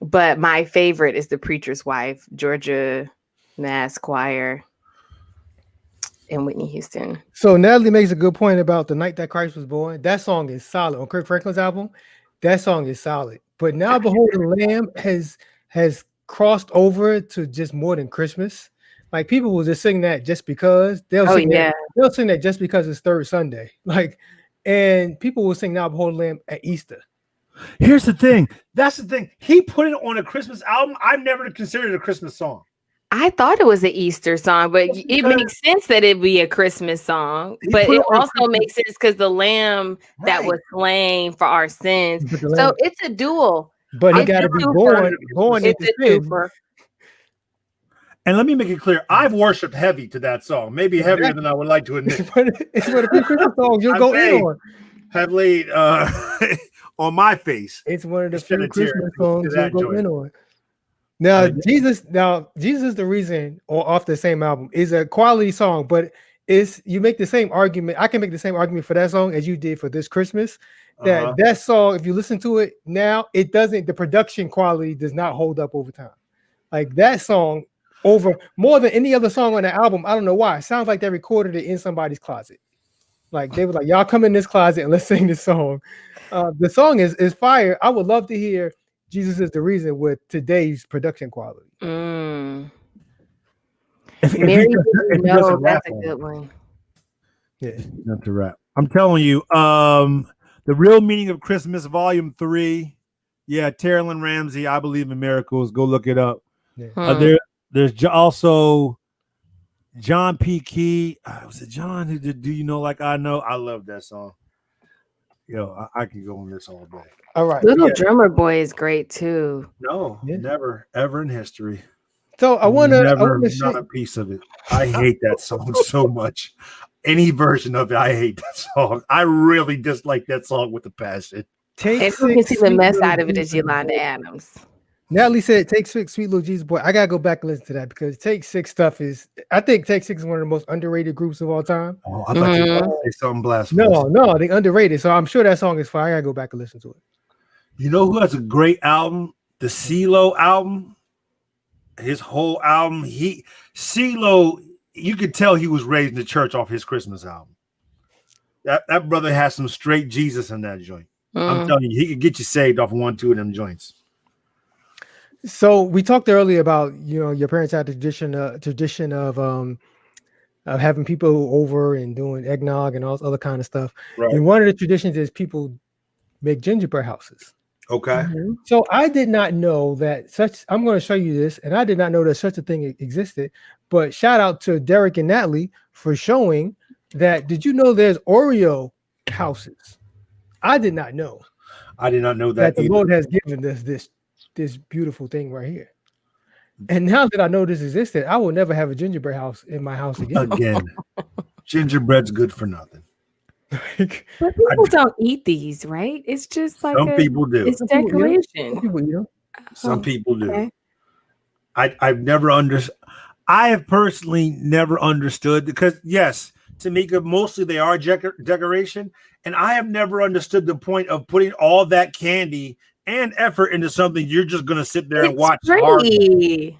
But my favorite is The Preacher's Wife, Georgia Mass Choir, and Whitney Houston. So Natalie makes a good point about The Night That Christ Was Born. That song is solid on Kirk Franklin's album. That song is solid. But Now Behold the Lamb has crossed over to just more than Christmas. Like people will just sing that just because they'll sing that just because it's third Sunday. Like, and people will sing Now Behold the Lamb at Easter. Here's the thing. That's the thing. He put it on a Christmas album. I've never considered it a Christmas song. I thought it was an Easter song, but it makes sense that it'd be a Christmas song. But it also makes sense because the lamb that was slain for our sins. So it's a duel. But he got to be born it's a twofer. And let me make it clear, I've worshipped heavy to that song, maybe heavier than I would like to admit. It's one of the Christmas songs you'll go in on. Have laid on my face. It's one of the few Christmas songs you'll go in on. Now, Jesus is the reason, or off the same album, is a quality song, but you make the same argument. I can make the same argument for that song as you did for This Christmas. That song, if you listen to it now, the production quality does not hold up over time. Like that song, over more than any other song on the album, I don't know why. It sounds like they recorded it in somebody's closet. Like they were like, y'all come in this closet and let's sing this song. The song is fire. I would love to hear Jesus Is the Reason with today's production quality. That's a good one. Yeah, not to rap. I'm telling you, The Real Meaning of Christmas, Volume 3. Yeah, Taylor Ramsey, I Believe in Miracles. Go look it up. Yeah. There's also John P. Key. Was it John who did Do You Know Like I Know? I love that song. Yo, I could go on this all day. All right. Little Drummer Boy is great too. No, never, ever in history. So I want to not a piece of it. I hate that song so much. Any version of it, I hate that song. I really dislike that song with a passion. And who can see the mess out of it is Yolanda Adams. Natalie said, "Take Six, Sweet Little Jesus Boy." I gotta go back and listen to that because Take Six stuff is. I think Take Six is one of the most underrated groups of all time. Oh, I thought you were going to say something blasphemous. No, they underrated. So I'm sure that song is fire. I gotta go back and listen to it. You know who has a great album? The CeeLo album. His whole album. CeeLo. You could tell he was raised in the church off his Christmas album. That brother has some straight Jesus in that joint. I'm telling you, he could get you saved off 1-2 of them joints. So we talked earlier about your parents had a tradition of having people over and doing eggnog and all this other kind of stuff. Right. And one of the traditions is people make gingerbread houses. Okay. Mhm. So I did not know that such. I'm going to show you this, and I did not know that such a thing existed. But shout out to Derek and Natalie for showing that. Did you know there's Oreo houses? I did not know I did not know that that the either. Lord has given us this beautiful thing right here. And now that I know this existed, I will never have a gingerbread house in my house again. Again, gingerbread's good for nothing. Like, But I, people don't eat these, right? It's just like some people do. it's some people eat 'em. Some decoration. people eat 'em. Some Oh, people do. okay. I've never understood. I have personally never understood because yes, Tamika, mostly they are decoration, and I have never understood the point of putting all that candy and effort into something you're just gonna sit there and It's watch hard. pretty.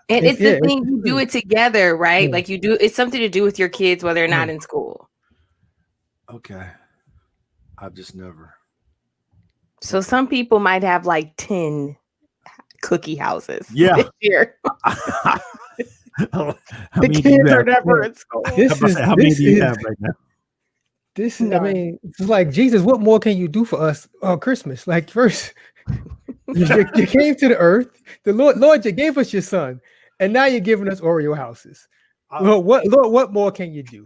And it's the thing, It's you do pretty. it together, right? Yeah. Like you do, it's something to do with your kids while they're not Yeah. in school. Okay, I've just never. So some people might have like 10 cookie houses Yeah. this year. How The many do you kids are have? never Yeah. in school. This is How many do you have right now? this is. I None. mean, it's like Jesus. What more can you do for us on Christmas? Like first, you came to the earth. The Lord, you gave us your son, and now you're giving us Oreo houses. Well, what more can you do?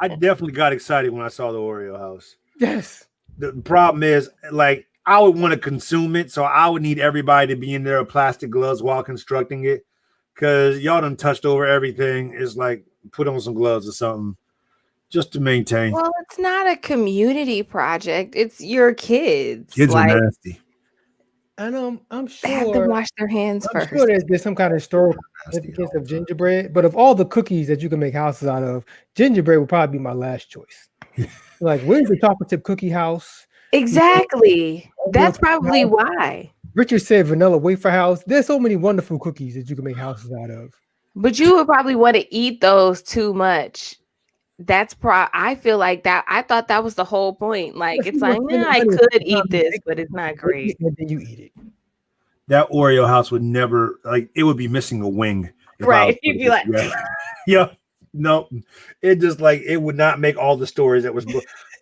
I definitely got excited when I saw the Oreo house. Yes. The problem is, like, I would want to consume it, so I would need everybody to be in their plastic gloves while constructing it, because y'all done touched over everything. It's like put on some gloves or something just to maintain. Well, it's not a community project. It's your kids. Kids are Like nasty. And I'm they have to sure wash their hands I'm first. sure there's some kind of historical Nasty significance all of the time. gingerbread, but of all the cookies that you can make houses out of, gingerbread would probably be my last choice. Like, where's the chocolate chip cookie house? Exactly. That's Oreo probably house. why. Richard said vanilla wafer house. There's so many wonderful cookies that you can make houses out of. But you would probably want to eat those too much. That's I feel like that. I thought that was the whole point. Like Yes, it's you wanna like, spend yeah, the I money could on eat time, this, make but it's not it, great. and then you eat it. That Oreo house would never, like, it would be missing a wing. If I Right. was You'd putting be it like, together. Yeah, no, it just like it would not make all the stories that was.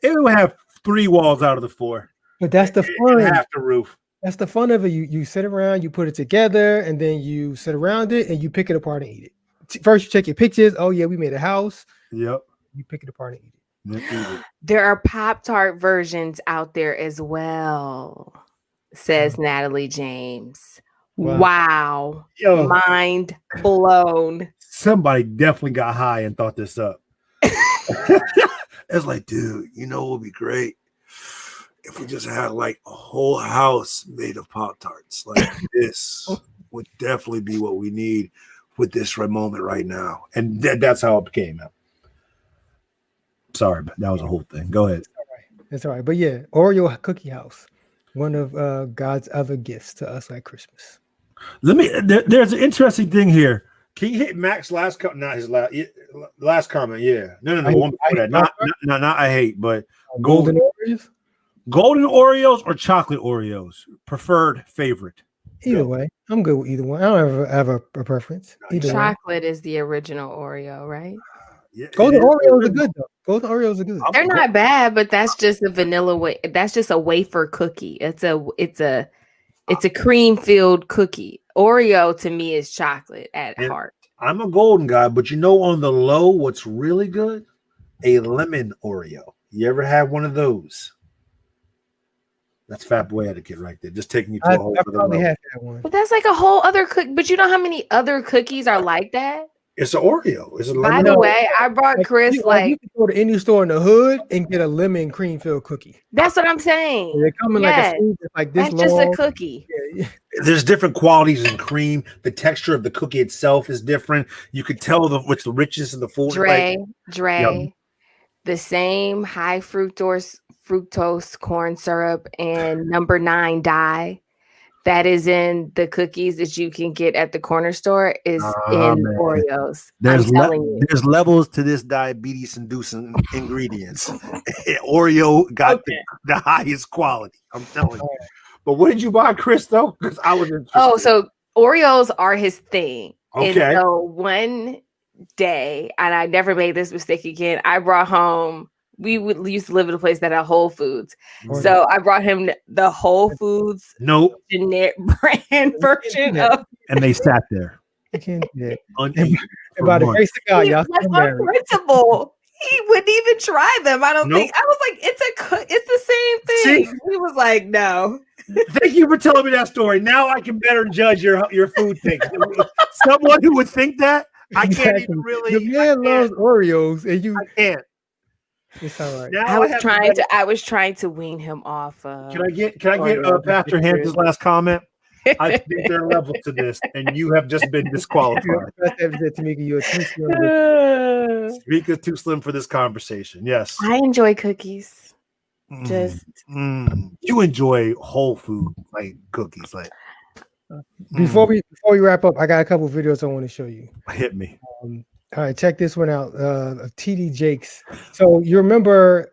It would have 3 walls out of the 4 But that's the and fun. half the roof. That's the fun of it. You sit around, you put it together, and then you sit around it and you pick it apart and eat it. First, you check your pictures. Oh yeah, we made a house. Yep. You pick it apart and eat it. Then eat it. there are Pop-Tart versions out there as well, says Natalie James. Wow. Wow. Yo, Mind blown. somebody definitely got high and thought this up. It's like, dude, you know what would be great if we just had like a whole house made of Pop-Tarts. Like this would definitely be what we need with this moment right now. And that's how it came out. Sorry, but that was a whole thing. Go ahead. That's all right. But yeah, Oreo cookie house, one of God's other gifts to us at Christmas. There's an interesting thing here. Can you hit Mac's last comment? Not his last comment. Yeah. No. One before that. Not I hate, but Golden Oreos. Golden Oreos or chocolate Oreos? Preferred favorite. Either way, I'm good with either one. I don't ever have a preference. Either way. Chocolate is the original Oreo, right? Yeah, Golden Oreos are good though. Golden Oreos are good. They're not bad, but that's just a vanilla way. That's just a wafer cookie. It's a cream filled cookie. Oreo to me is chocolate at heart. I'm a golden guy, but you know, on the low, what's really good? A lemon Oreo. You ever had one of those? That's Fat Boy etiquette right there. Just taking you to a whole I other probably level. had that one. But that's like a whole other cookie. But you know how many other cookies are like that? It's an Oreo. It's a By lemon. the way, I brought Chris you like can go to any store in the hood and get a lemon cream filled cookie. that's what I'm saying. They come in Yes. like this That's long. just a cookie. Yeah. There's different qualities in cream. The texture of the cookie itself is different. You could tell which the richness of the food. Dre, the same high fructose corn syrup and number 9 dye that is in the cookies that you can get at the corner store is in Oreos. There's there's levels to this diabetes-inducing ingredients. Oreo got the highest quality. I'm telling you. But what did you buy, Chris? Though, because I was interested. Oh, so Oreos are his thing. Okay. And so one day, and I never made this mistake again, I brought home we would used to live in a place that had Whole Foods. Oh, So I brought him the Whole Foods Nope. generic brand version of. And they sat there. You can't do that. uneaten for By the months. grace of God, y'all Like still on married. principle, he wouldn't even try them. I don't Nope. think. I was like, it's the same thing. He was like, no. Thank you for telling me that story. Now I can better judge your food thing. Someone who would think that, I can't Exactly. even really. The man loves Oreos, and you. I can't. It's all right. Now I was have trying better- to. I was trying to wean him off. Can I get Oreos. Pastor Hampton's last comment? I think they're level to this, and you have just been disqualified. That's evident to me. You're too slim. Mika's too slim for this conversation. Yes. I enjoy cookies. Just You enjoy whole food like cookies, like Before we wrap up, I got a couple of videos I want to show you. hit me. All right, check this one out. Of TD Jakes. So you remember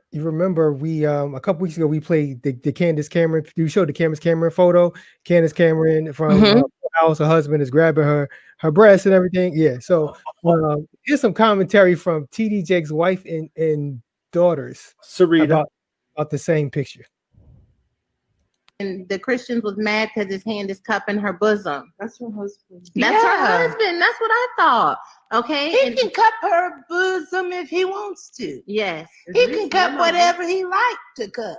we a couple weeks ago we played the Candace Cameron. You showed the Candace Cameron photo. Candace Cameron from house. Her husband is grabbing her breasts and everything. Yeah. So here's some commentary from TD Jakes' wife and daughters Sarita. about the same picture. And the Christians was mad because his hand is cupping her bosom. That's her husband. That's her husband. That's what I thought. Okay. He can cup her bosom if he wants to. Yes. He can cup whatever he likes to cup.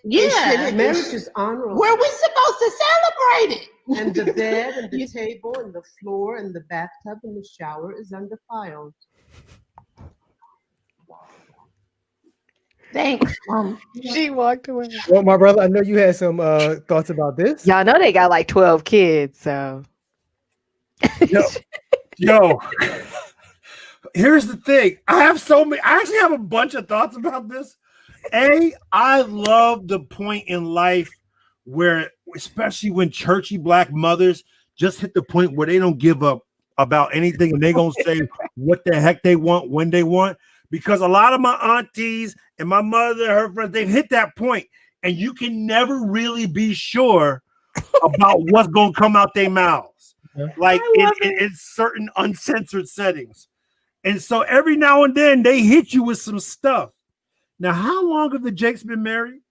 Yeah. Marriage is honorable. Where we supposed to celebrate it? And the bed and the table and the floor and the bathtub and the shower is undefiled. Thanks. she walked away. Well, my brother, I know you had some thoughts about this. Y'all know they got like 12 kids, so Yo. Here's the thing. I actually have a bunch of thoughts about this. I love the point in life where, especially when churchy black mothers just hit the point where they don't give up about anything and they gonna say what the heck they want when they want. Because a lot of my aunties and my mother, her friends, they've hit that point, and you can never really be sure about what's gonna come out their mouths, like in certain uncensored settings. And so every now and then they hit you with some stuff. Now, how long have the Jakes been married?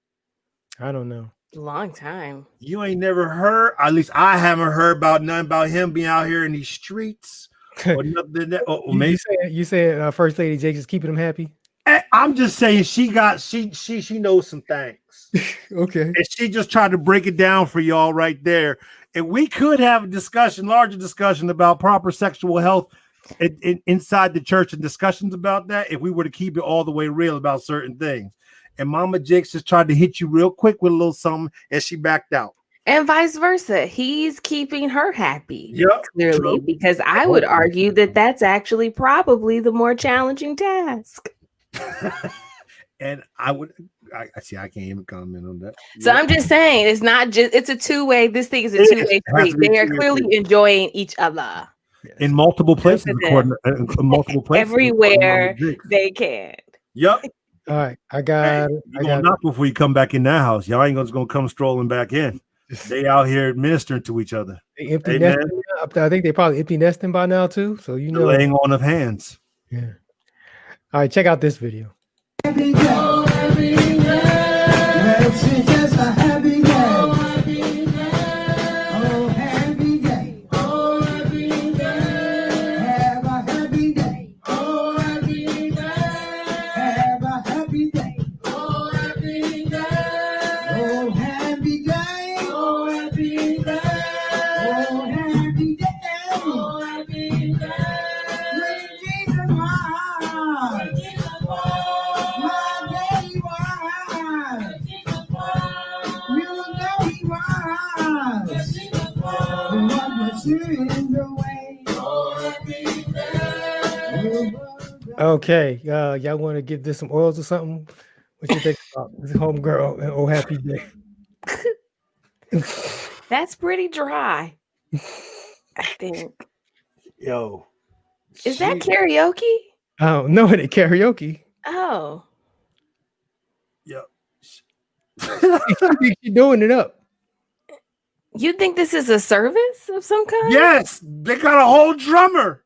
I don't know. long time. You ain't never heard, at least I haven't heard about nothing about him being out here in these streets. Or nothing that, you saying First Lady Jakes is keeping him happy? I'm just saying she knows some things. Okay. And she just tried to break it down for y'all right there. And we could have a larger discussion about proper sexual health inside the church and discussions about that if we were to keep it all the way real about certain things. And Mama Jakes just tried to hit you real quick with a little something and she backed out. And vice versa. He's keeping her happy. Yep, clearly, true. because I would argue that that's actually probably the more challenging task. And I see, I can't even comment on that. So I'm just saying, it's not just, it's a two-way, this thing is a two-way street. They are clearly enjoying each other. In multiple places, everywhere they can. Yep. All right, I got. You're gonna knock before you come back in that house. Y'all ain't gonna come strolling back in. They out here ministering to each other. They empty nesting. I think they probably empty nesting by now too. So you know, laying on of hands. Yeah. All right, check out this video. Okay, y'all want to give this some oils or something? What you think about this homegirl and Oh Happy Day? That's pretty dry, I think. Yo, is that karaoke? I don't know it. Karaoke. Oh, yep. She's doing it up. You think this is a service of some kind? Yes, they got a whole drummer.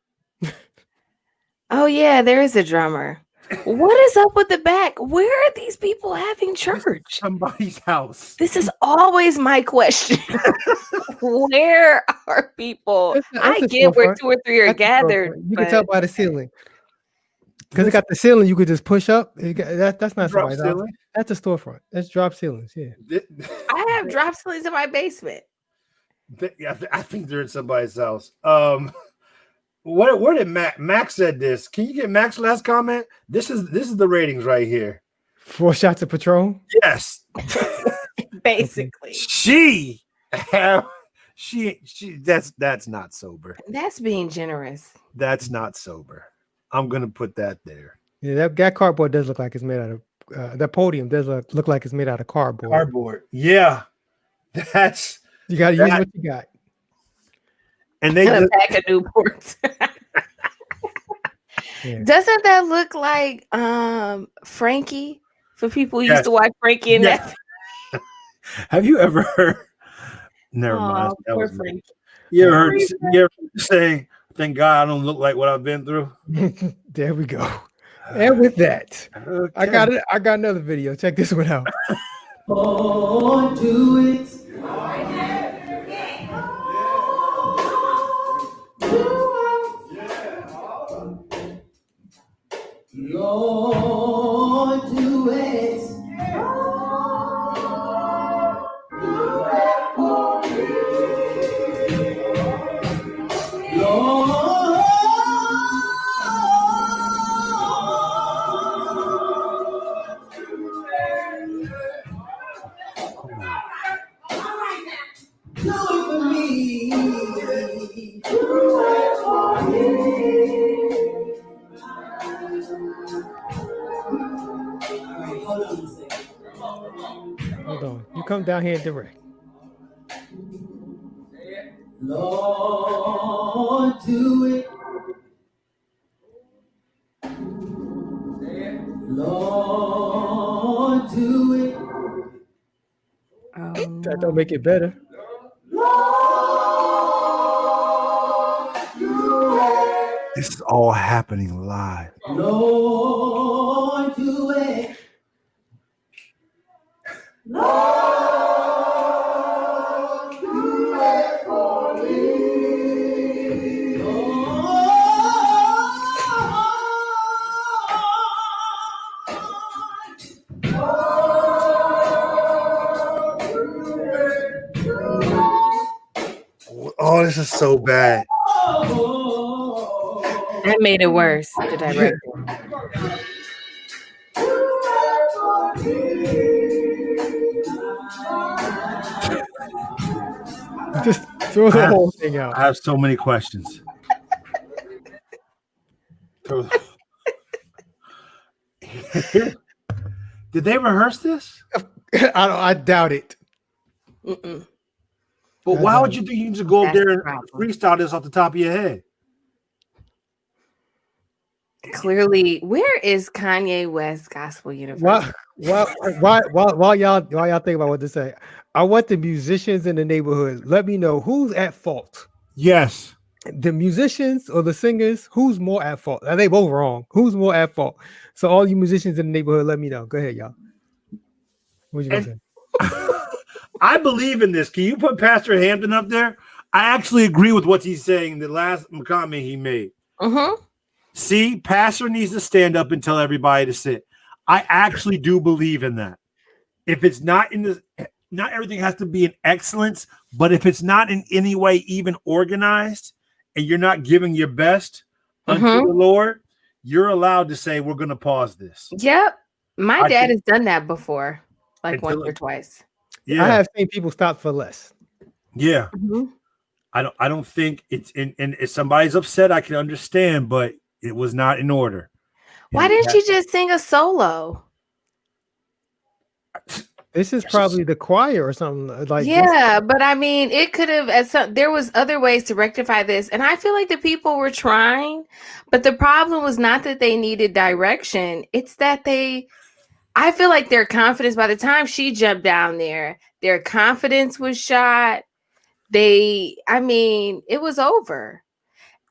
Oh yeah, there is a drummer. What is up with the back? Where are these people having church? Somebody's house. This is always my question. Where are people? That's I a get where storefront. 2 or 3 are That's a storefront. gathered, You can tell but by the ceiling. Because it got the ceiling, you could just push up. That's not Drop somebody's house. ceiling. That's a storefront. That's drop ceilings. Yeah. I have drop ceilings in my basement. I think they're in somebody's house. Where did Max said this? Can you get Max's last comment? This is the ratings right here. 4 shots of Patron. Yes. Basically. She that's not sober. That's being generous. That's not sober. I'm gonna put that there. Yeah, that cardboard does look like it's made out of that podium does look like it's made out of cardboard. Cardboard. Yeah. That's You gotta use what you got. and they And a just, pack of Newports. Yeah. Doesn't that look like Frankie? For people who Yes. used to watch Frankie and Yes. that. have you ever heard? Never mind. Oh, That poor was me. Frankie. You ever Poor heard saying, "Thank God I don't look like what I've been through." There we go. And with that, Okay. I got another video. Check this one out. Oh, do it. Lord, do it. Do it for me. Do it for me. Hold on a second. Hold on. You come down here direct. Lord, do it. Lord, do it. That don't make it better. This is all happening live. Lord, do it. Lord, do it for me. Oh, this is so bad. That made it worse. The director. Just throw the whole thing out. I have so many questions. Did they rehearse this? I doubt it. Mm-mm. But why would you think you can just go up That's there the and problem. freestyle this off the top of your head? Clearly, where is Kanye West Gospel University? While y'all think about what to say, I want the musicians in the neighborhood. Let me know who's at fault. Yes. The musicians or the singers, who's more at fault? Are they both wrong? Who's more at fault? So all you musicians in the neighborhood, let me know. Go ahead, y'all. What you gonna say? I believe in this. Can you put Pastor Hampton up there? I actually agree with what he's saying. The last comment he made. Mm-hmm. See, Pastor needs to stand up and tell everybody to sit. I actually do believe in that. If it's not in the, not everything has to be in excellence, but if it's not in any way even organized and you're not giving your best unto the Lord, you're allowed to say, we're going to pause this. Yep. My dad has done that before, like Until once or twice. Yeah. I have seen people stop for less. Yeah. Mm-hmm. I don't think it's in, and if somebody's upset, I can understand, but it was not in order. Why didn't you just sing a solo? This is probably the choir or something like Yeah, but I mean, it could have there was other ways to rectify this, and I feel like the people were trying, but the problem was not that they needed direction, it's that I feel like their confidence, by the time she jumped down there, their confidence was shot. It was over.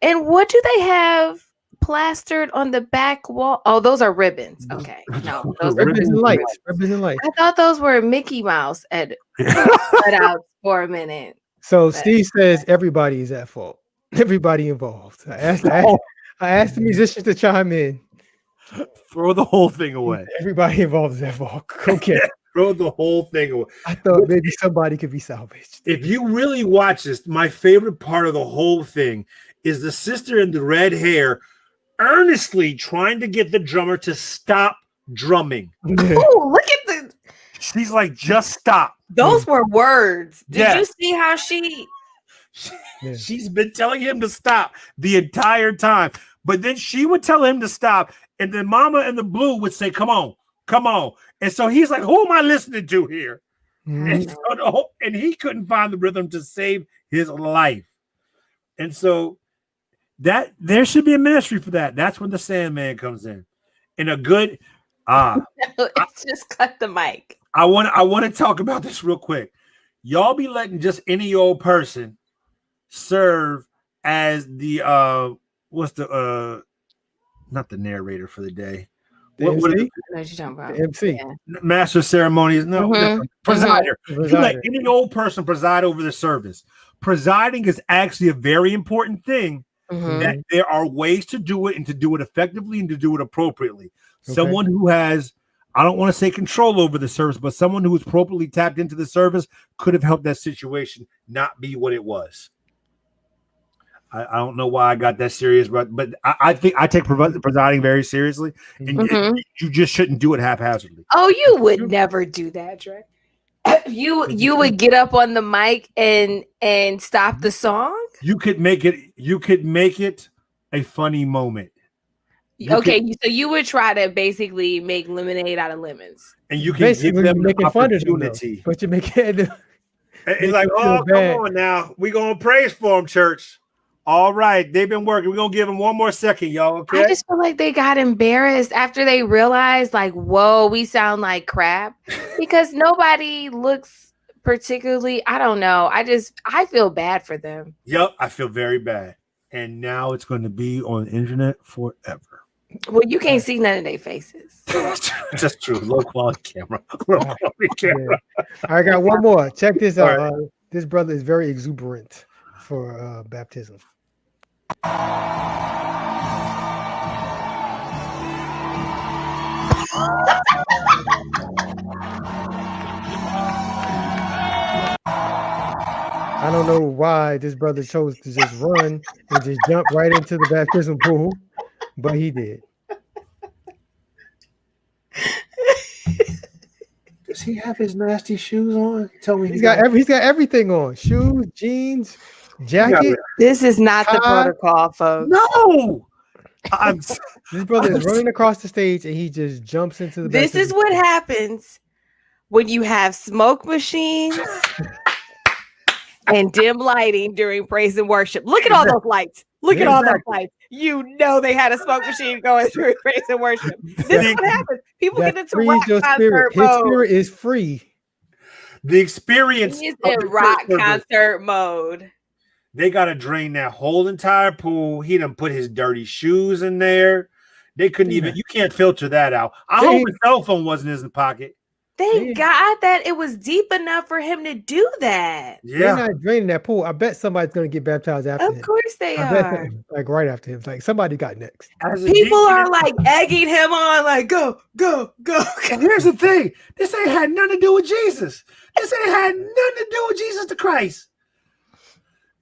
And what do they have plastered on the back wall? Oh, those are ribbons. Okay. No, those are Ribbons and lights. Ribbons and lights. I thought those were Mickey Mouse at cutouts for a minute. So But- Steve says everybody is at fault. Everybody involved. I asked the musicians to chime in. Throw the whole thing away. Everybody involved is at fault. Okay. Throw the whole thing away. I thought maybe somebody could be salvaged. If you really watch this, my favorite part of the whole thing is the sister in the red hair earnestly trying to get the drummer to stop drumming. Oh, look at the She's like, just stop. those were words. Did Yes. you see how she Yeah. She's been telling him to stop the entire time. But then she would tell him to stop. And then Mama and the Blue would say, come on, come on. And so he's like, who am I listening to here? And, so and he couldn't find the rhythm to save his life. And so that there should be a ministry for that. That's when the Sandman comes in. And a good it's just cut the mic. I want to talk about this real quick. Y'all be letting just any old person serve as the what's the not the narrator for the day. The What MC? is I know what you're talking about. The MC. Yeah. master of ceremonies? No, Mhm. presider. You let Presider. any old person preside over the service. Presiding is actually a very important thing. Mhm. That there are ways to do it and to do it effectively and to do it appropriately. Okay. Someone who has, I don't want to say control over the service, but someone who is appropriately tapped into the service could have helped that situation not be what it was. I don't know why I got that serious, but I think I take presiding very seriously, and Mhm. you just shouldn't do it haphazardly. Oh, you would never do that, Dre. You would get up on the mic and stop the song. You could make it a funny moment. You Okay, so you would try to basically make lemonade out of lemons. And you can Basically, give them you're the making fun of them, though. opportunity. But you're making It's like, you feel oh, bad. come on now. We're going to praise for them, church. All right. They've been working. We're going to give them one more second, y'all. Okay. I just feel like they got embarrassed after they realized, like, whoa, we sound like crap because nobody looks particularly. I don't know. I feel bad for them. Yep. I feel very bad. And now it's going to be on the internet forever. Well, you can't see none of their faces. That's true. Low quality camera. Low quality camera. I got one more. Check this All out. right. This brother is very exuberant for baptism. I don't know why this brother chose to just run and just jump right into the baptism pool, but he did. Does he have his nasty shoes on? Tell me He's got everything on: shoes, jeans, jacket. This is not the Hi. protocol, folks. No. I'm This brother is running across the stage and he just jumps into the. This is baptism what pool. happens when you have smoke machines and dim lighting during praise and worship. Look at all those lights. Look at all those lights. You know they had a smoke machine going through praise and worship. This is what happens. People That get into frees rock your concert spirit. His mode. spirit is free. the experience. He's of in the rock church service. concert mode. They got to drain that whole entire pool. He done put his dirty shoes in there. They couldn't even. You can't filter that out. I hope his cell phone wasn't in his pocket. Thank God that it was deep enough for him to do that. They're Yeah. not draining that pool. I bet somebody's gonna get baptized after Of him. course they I bet are. like right after him. Like somebody got next. As a People deacon- are like egging him on, like, go, go, go. Well, here's the thing. This ain't had nothing to do with Jesus. This ain't had nothing to do with Jesus the Christ.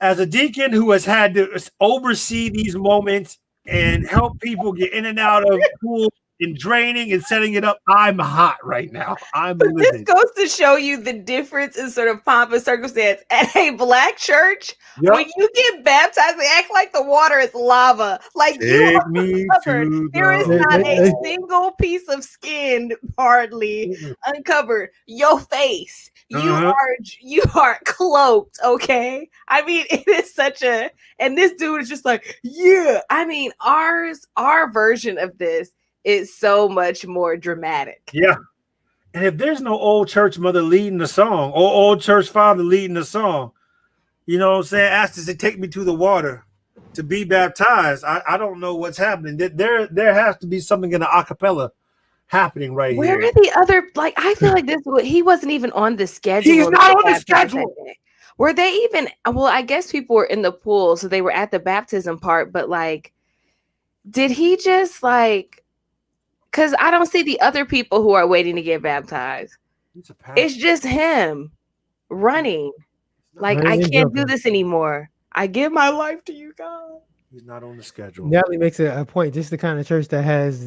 As a deacon who has had to oversee these moments and help people get in and out of pool and draining and setting it up, I'm hot right now. I'm But this livid. goes to show you the difference in sort of pomp and circumstance. At a black church, Yep. when you get baptized, they act like the water is lava. Like you Take are me covered. to There is the not a They- single piece of skin hardly uncovered. Your face, Uh-huh. you are cloaked. Okay, I mean it is such a, and this dude is just like, yeah. I mean our version of this is so much more dramatic. Yeah. And if there's no old church mother leading the song or old church father leading the song, you know what I'm saying? Ask us to take me to the water. to be baptized. I don't know what's happening. There has to be something in the acapella happening right Where here. are the other? Like, I feel like he wasn't even on the schedule. He's to not get on the baptized that schedule. day. Were they even? Well, I guess people were in the pool, so they were at the baptism part. But like, did he just like? Because I don't see the other people who are waiting to get baptized. It's just him running. Like, I can't do this anymore. I give my life to you, God. He's not on the schedule. Natalie makes a point. Just the kind of church that has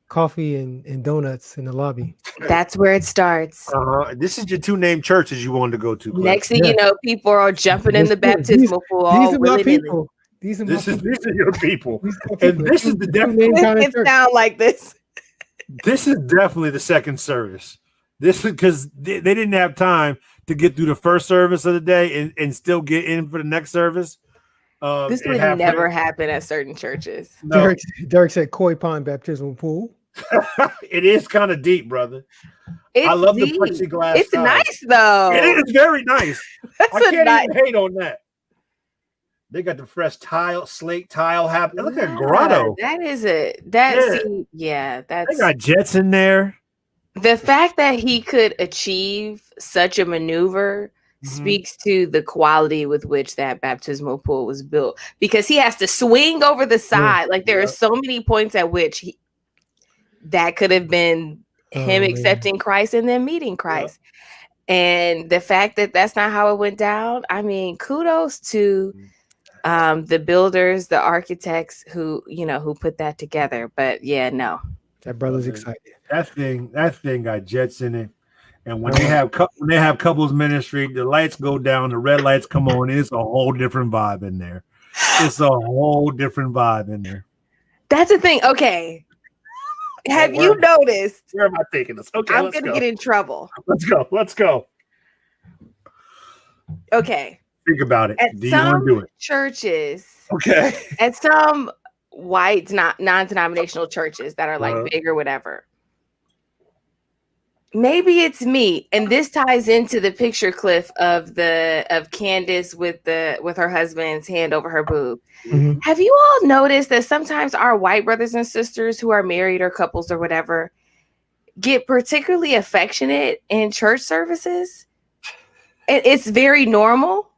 coffee and donuts in the lobby. That's where it starts. This is your two named churches you wanted to go to. Cliff. Next thing you know, people are all jumping in the baptismal pool. These are my people. These are your people. And this is the definition. It sound like this. This is definitely the second service. This is because they didn't have time to get through the first service of the day and still get in for the next service. This would never happen at certain churches. No. Derek said Koi Pond baptismal pool. It is kind of deep, brother. I love the plexiglass. It's nice though. It is very nice. I can't even hate on that. They got the fresh slate tile happening. Look at grotto. That is it. That's they got jets in there. The fact that he could achieve such a maneuver speaks to the quality with which that baptismal pool was built, because he has to swing over the side. Like there are so many points at which that could have been him accepting Christ and then meeting Christ. And the fact that that's not how it went down. I mean, kudos to the builders, the architects who put that together. But that brother's excited. That thing got jets in it. And when they have couples ministry, the lights go down, the red lights come on. It's a whole different vibe in there. It's a whole different vibe in there. That's the thing. Okay. Have you noticed? Where am I taking this? Okay, I'm going to get in trouble. Let's go. Okay. Think about it. Do you want to do it? Churches. Okay. At some white, non-denominational churches that are like big or whatever. Maybe it's me, and this ties into the picture, Cliff, of Candace with her husband's hand over her boob. Mm-hmm. Have you all noticed that sometimes our white brothers and sisters who are married or couples or whatever get particularly affectionate in church services? And it's very normal.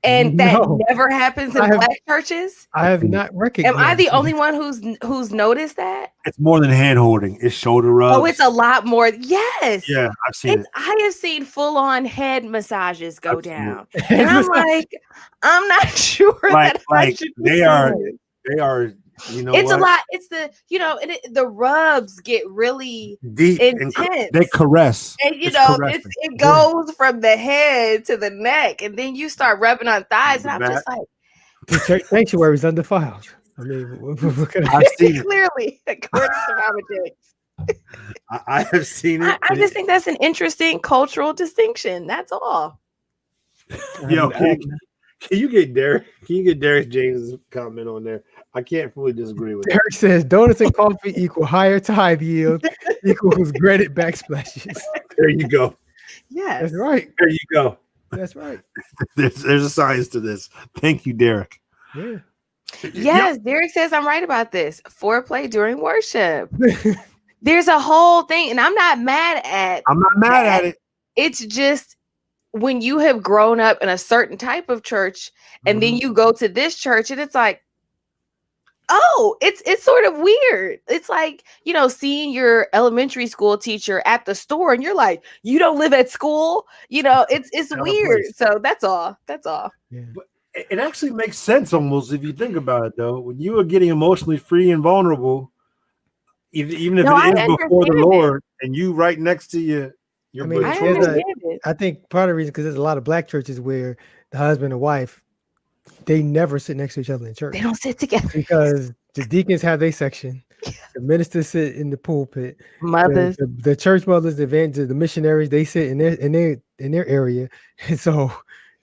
And that never happens in black churches. I have not recognized. Am I the only one who's noticed that? It's more than hand holding. It's shoulder rubs. Oh, it's a lot more. Yes. Yeah, I've seen it. I have seen full on head massages go down, and I'm like, I'm not sure that I should. They are. You know, it's a lot. It's the rubs get really deep, intense. They caress, and it goes from the head to the neck, and then you start rubbing on thighs, and I'm just like, the church sanctuary is undefiled. I mean, I've seen it clearly, according to Mama Jakes. I have seen it. I just think that's an interesting cultural distinction. That's all. Yo, can you get Derek? Can you get Derek James' comment on there? I can't fully disagree with Derek says donuts and coffee equal higher tithe yield equals granite backsplashes. There you go. Yes. That's right. There you go. That's right. There's a science to this. Thank you, Derek. Yeah. Yes, Derek says I'm right about this. Foreplay during worship. There's a whole thing, and I'm not mad at it. It's just when you have grown up in a certain type of church, and then you go to this church, and it's like, oh, it's sort of weird. It's like, seeing your elementary school teacher at the store, and you're like, you don't live at school. It's weird. So that's all. Yeah. But it actually makes sense almost if you think about it, though. When you are getting emotionally free and vulnerable, even if it is before the Lord, and you right next to your I think part of the reason, because there's a lot of black churches where the husband and wife, they never sit next to each other in church. They don't sit together because the deacons have their section, the ministers sit in the pulpit, mothers, the church mothers, the evangelists, the missionaries, they sit in their area, and so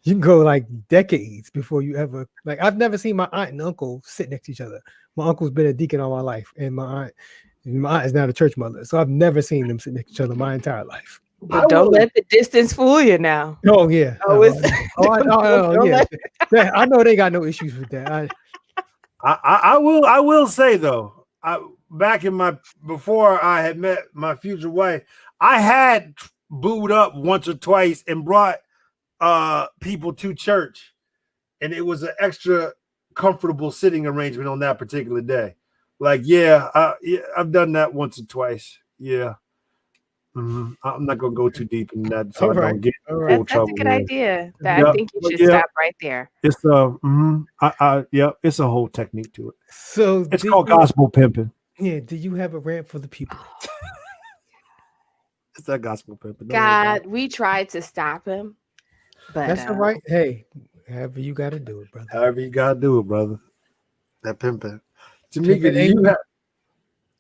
you can go like decades before you ever I've never seen my aunt and uncle sit next to each other. My uncle's been a deacon all my life, and my aunt is now the church mother, so I've never seen them sit next to each other my entire life. But don't let the distance fool you now. Oh yeah. Oh, yeah. I know they got no issues with that. I will say though, back in before I had met my future wife, I had booed up once or twice and brought people to church, and it was an extra comfortable sitting arrangement on that particular day. Like, yeah, I've done that once or twice. Yeah. I'm not gonna go too deep in that, so All I right. don't get All in right. full That's a trouble good here. idea. I Yeah, think you but should yeah, stop right there. it's yeah, it's a whole technique to it. So It's did called you gospel pimping. do you have a rant for the people? It's that gospel pimping. Don't worry about it. God, we tried to stop him, but That's all right. Hey, however you gotta do it, brother. However you gotta do it, brother. That pimping. Tamika, Pimpin' ain't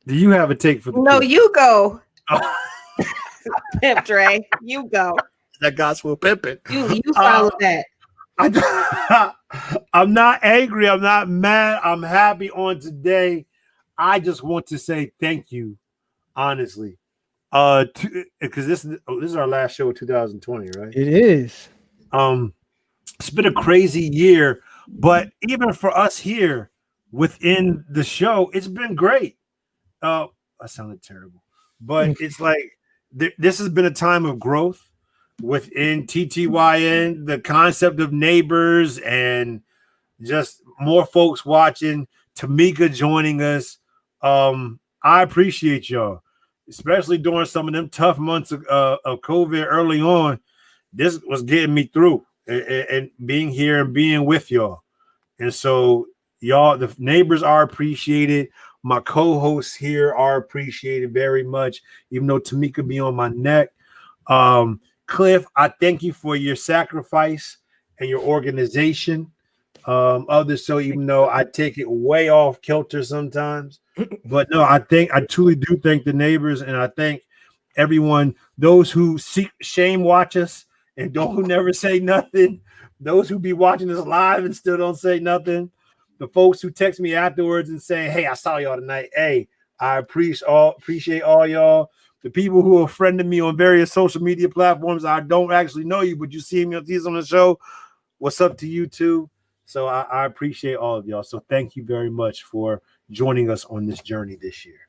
do you have a take for the no, people? you go, Pimp Dre. You go. That gospel pimping. You follow that. I'm not angry. I'm not mad. I'm happy on today. I just want to say thank you, honestly. Because this is our last show of 2020, right? It is. It's been a crazy year, but even for us here within the show, it's been great. I sounded terrible, but it's like this has been a time of growth within TTYN, the concept of neighbors and just more folks watching, Tamika joining us. I appreciate y'all, especially during some of them tough months of COVID early on. This was getting me through and being here and being with y'all. And so y'all, the neighbors are appreciated. My co-hosts here are appreciated very much, even though Tamika be on my neck. Cliff, I thank you for your sacrifice and your organization of the show, even though I take it way off kilter sometimes. But no, I truly do thank the neighbors, and I thank everyone, those who shame watch us and who never say nothing, those who be watching us live and still don't say nothing, the folks who text me afterwards and say, "Hey, I saw y'all tonight." Hey, I appreciate all y'all. The people who are friending me on various social media platforms, I don't actually know you, but you see me on the show. What's up to you too? So I appreciate all of y'all. So thank you very much for joining us on this journey this year.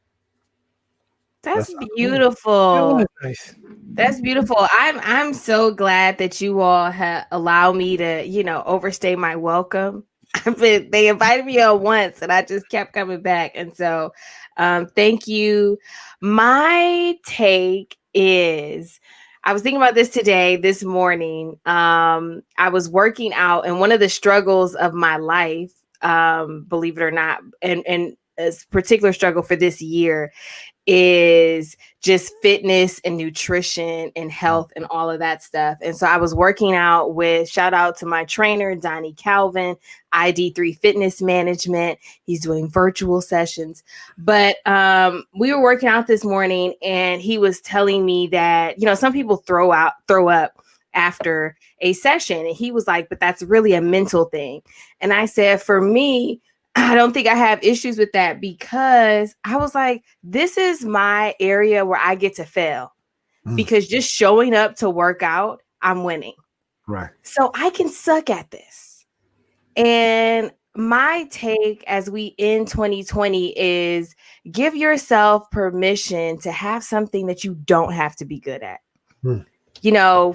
That's That beautiful. was nice. That's beautiful. I'm so glad that you all allow me to, overstay my welcome. They invited me on once and I just kept coming back. And so thank you. My take is I was thinking about this this morning. I was working out, and one of the struggles of my life, believe it or not, and a particular struggle for this year is just fitness and nutrition and health and all of that stuff. And so I was working out with, shout out to my trainer, Donnie Calvin, ID3 Fitness Management. He's doing virtual sessions. But we were working out this morning and he was telling me that, some people throw up after a session. And he was like, but that's really a mental thing. And I said, for me, I don't think I have issues with that because I was like, this is my area where I get to fail because just showing up to work out, I'm winning. Right. So I can suck at this. And my take as we end 2020 is give yourself permission to have something that you don't have to be good at.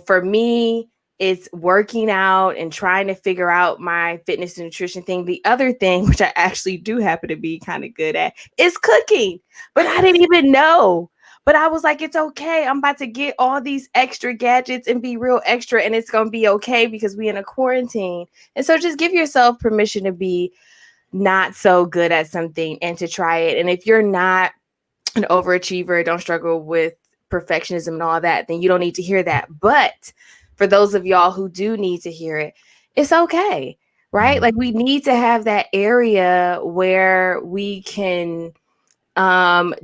For me, it's working out and trying to figure out my fitness and nutrition thing. The other thing, which I actually do happen to be kind of good at, is cooking. But I didn't even know. But I was like, it's okay. I'm about to get all these extra gadgets and be real extra. And it's going to be okay because we're in a quarantine. And so just give yourself permission to be not so good at something and to try it. And if you're not an overachiever, don't struggle with perfectionism and all that, then you don't need to hear that. But for those of y'all who do need to hear it, it's okay, right? Like we need to have that area where we can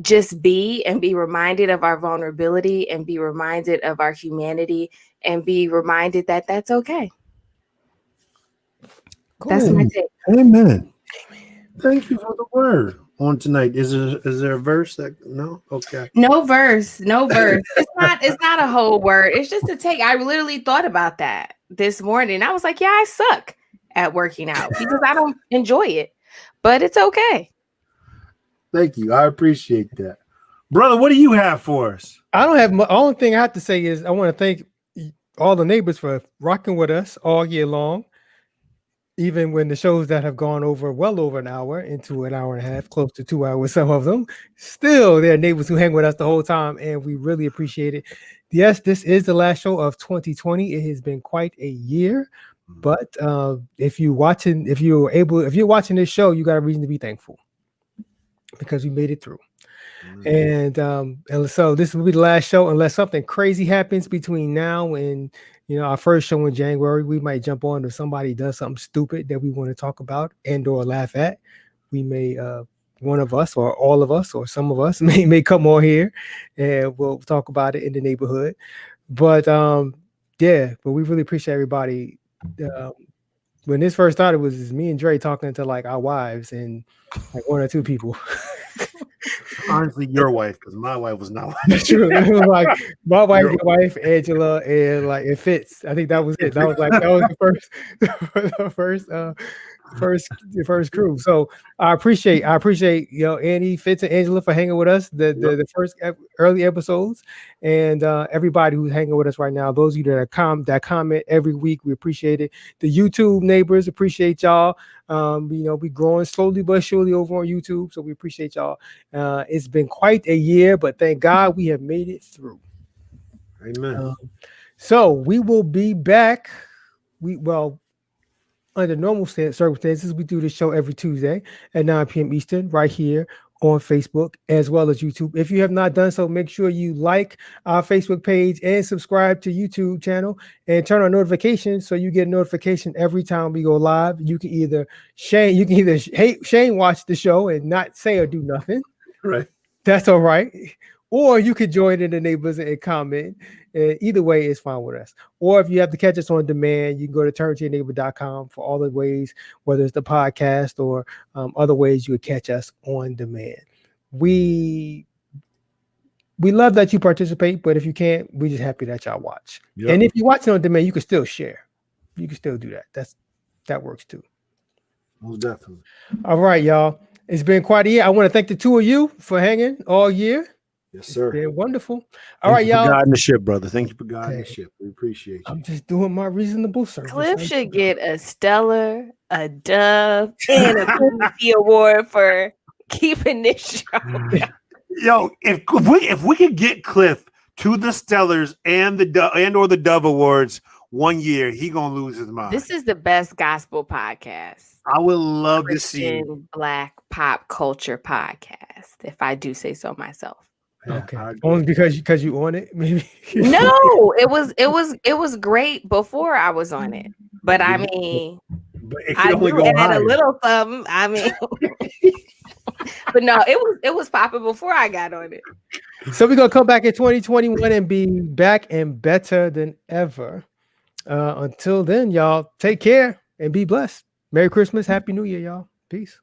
just be and be reminded of our vulnerability and be reminded of our humanity and be reminded that that's okay. Cool. That's my take. Amen. Thank you for the word on tonight. Is there a verse that no? Okay. No verse. It's not a whole word. It's just a take. I literally thought about that this morning. I was like, yeah, I suck at working out because I don't enjoy it. but it's okay. Thank you. I appreciate that. Brother, what do you have for us? I don't have. Only thing I have to say is I want to thank all the neighbors for rocking with us all year long. Even when the shows that have gone over well over an hour into an hour and a half, close to 2 hours, some of them, still there are neighbors who hang with us the whole time, and we really appreciate it. Yes, this is the last show of 2020. It has been quite a year, but if you're watching this show, you got a reason to be thankful because we made it through. And so this will be the last show unless something crazy happens between now and our first show in January. We might jump on if somebody does something stupid that we want to talk about and or laugh at. We may one of us or all of us or some of us may come on here and we'll talk about it in the neighborhood. But but we really appreciate everybody. When this first started, it was me and Dre talking to like our wives and like one or two people. Honestly, your wife, because my wife was not. That's true. It was like my wife, your wife, Angela, and like it fits. I think that was it. That was the first crew. So I appreciate Annie, Fitz, and Angela for hanging with us the first early episodes, and everybody who's hanging with us right now. Those of you that comment every week, we appreciate it. The YouTube neighbors appreciate y'all. We growing slowly but surely over on YouTube, so we appreciate y'all. It's been quite a year, but thank God we have made it through. Amen. So we will be back. Under normal circumstances, we do this show every Tuesday at 9 p.m. Eastern, right here on Facebook as well as YouTube. If you have not done so, make sure you like our Facebook page and subscribe to YouTube channel and turn on notifications so you get a notification every time we go live. You can either Shane watch the show and not say or do nothing. Right. That's all right. Or you could join in the neighbors and comment. Either way is fine with us. Or if you have to catch us on demand, you can go to turntoyourneighbor.com for all the ways, whether it's the podcast or other ways you would catch us on demand. We love that you participate, but if you can't, we're just happy that y'all watch. Yep. And if you're watching on demand, you can still share. You can still do that. That works too. Most definitely. All right, y'all. It's been quite a year. I want to thank the two of you for hanging all year. Yes, sir. It's been wonderful. All right, y'all. Thank you for guiding the ship, brother. Thank you for guiding the ship. We appreciate you. I'm just doing my reasonable service. Cliff should get a Stellar, a Dove, and a Quincy Award for keeping this show. Yo, if we could get Cliff to the Stellars and the Dove Awards one year, he gonna lose his mind. This is the best gospel podcast. I would love Christian to see Black pop culture podcast, if I do say so myself. Okay. Only because you on it, maybe. No, it was great before I was on it. But I mean, I do add a little something. I mean, but no, it was popping before I got on it. So we're gonna come back in 2021 and be back and better than ever. Until then, y'all take care and be blessed. Merry Christmas, Happy New Year, y'all. Peace.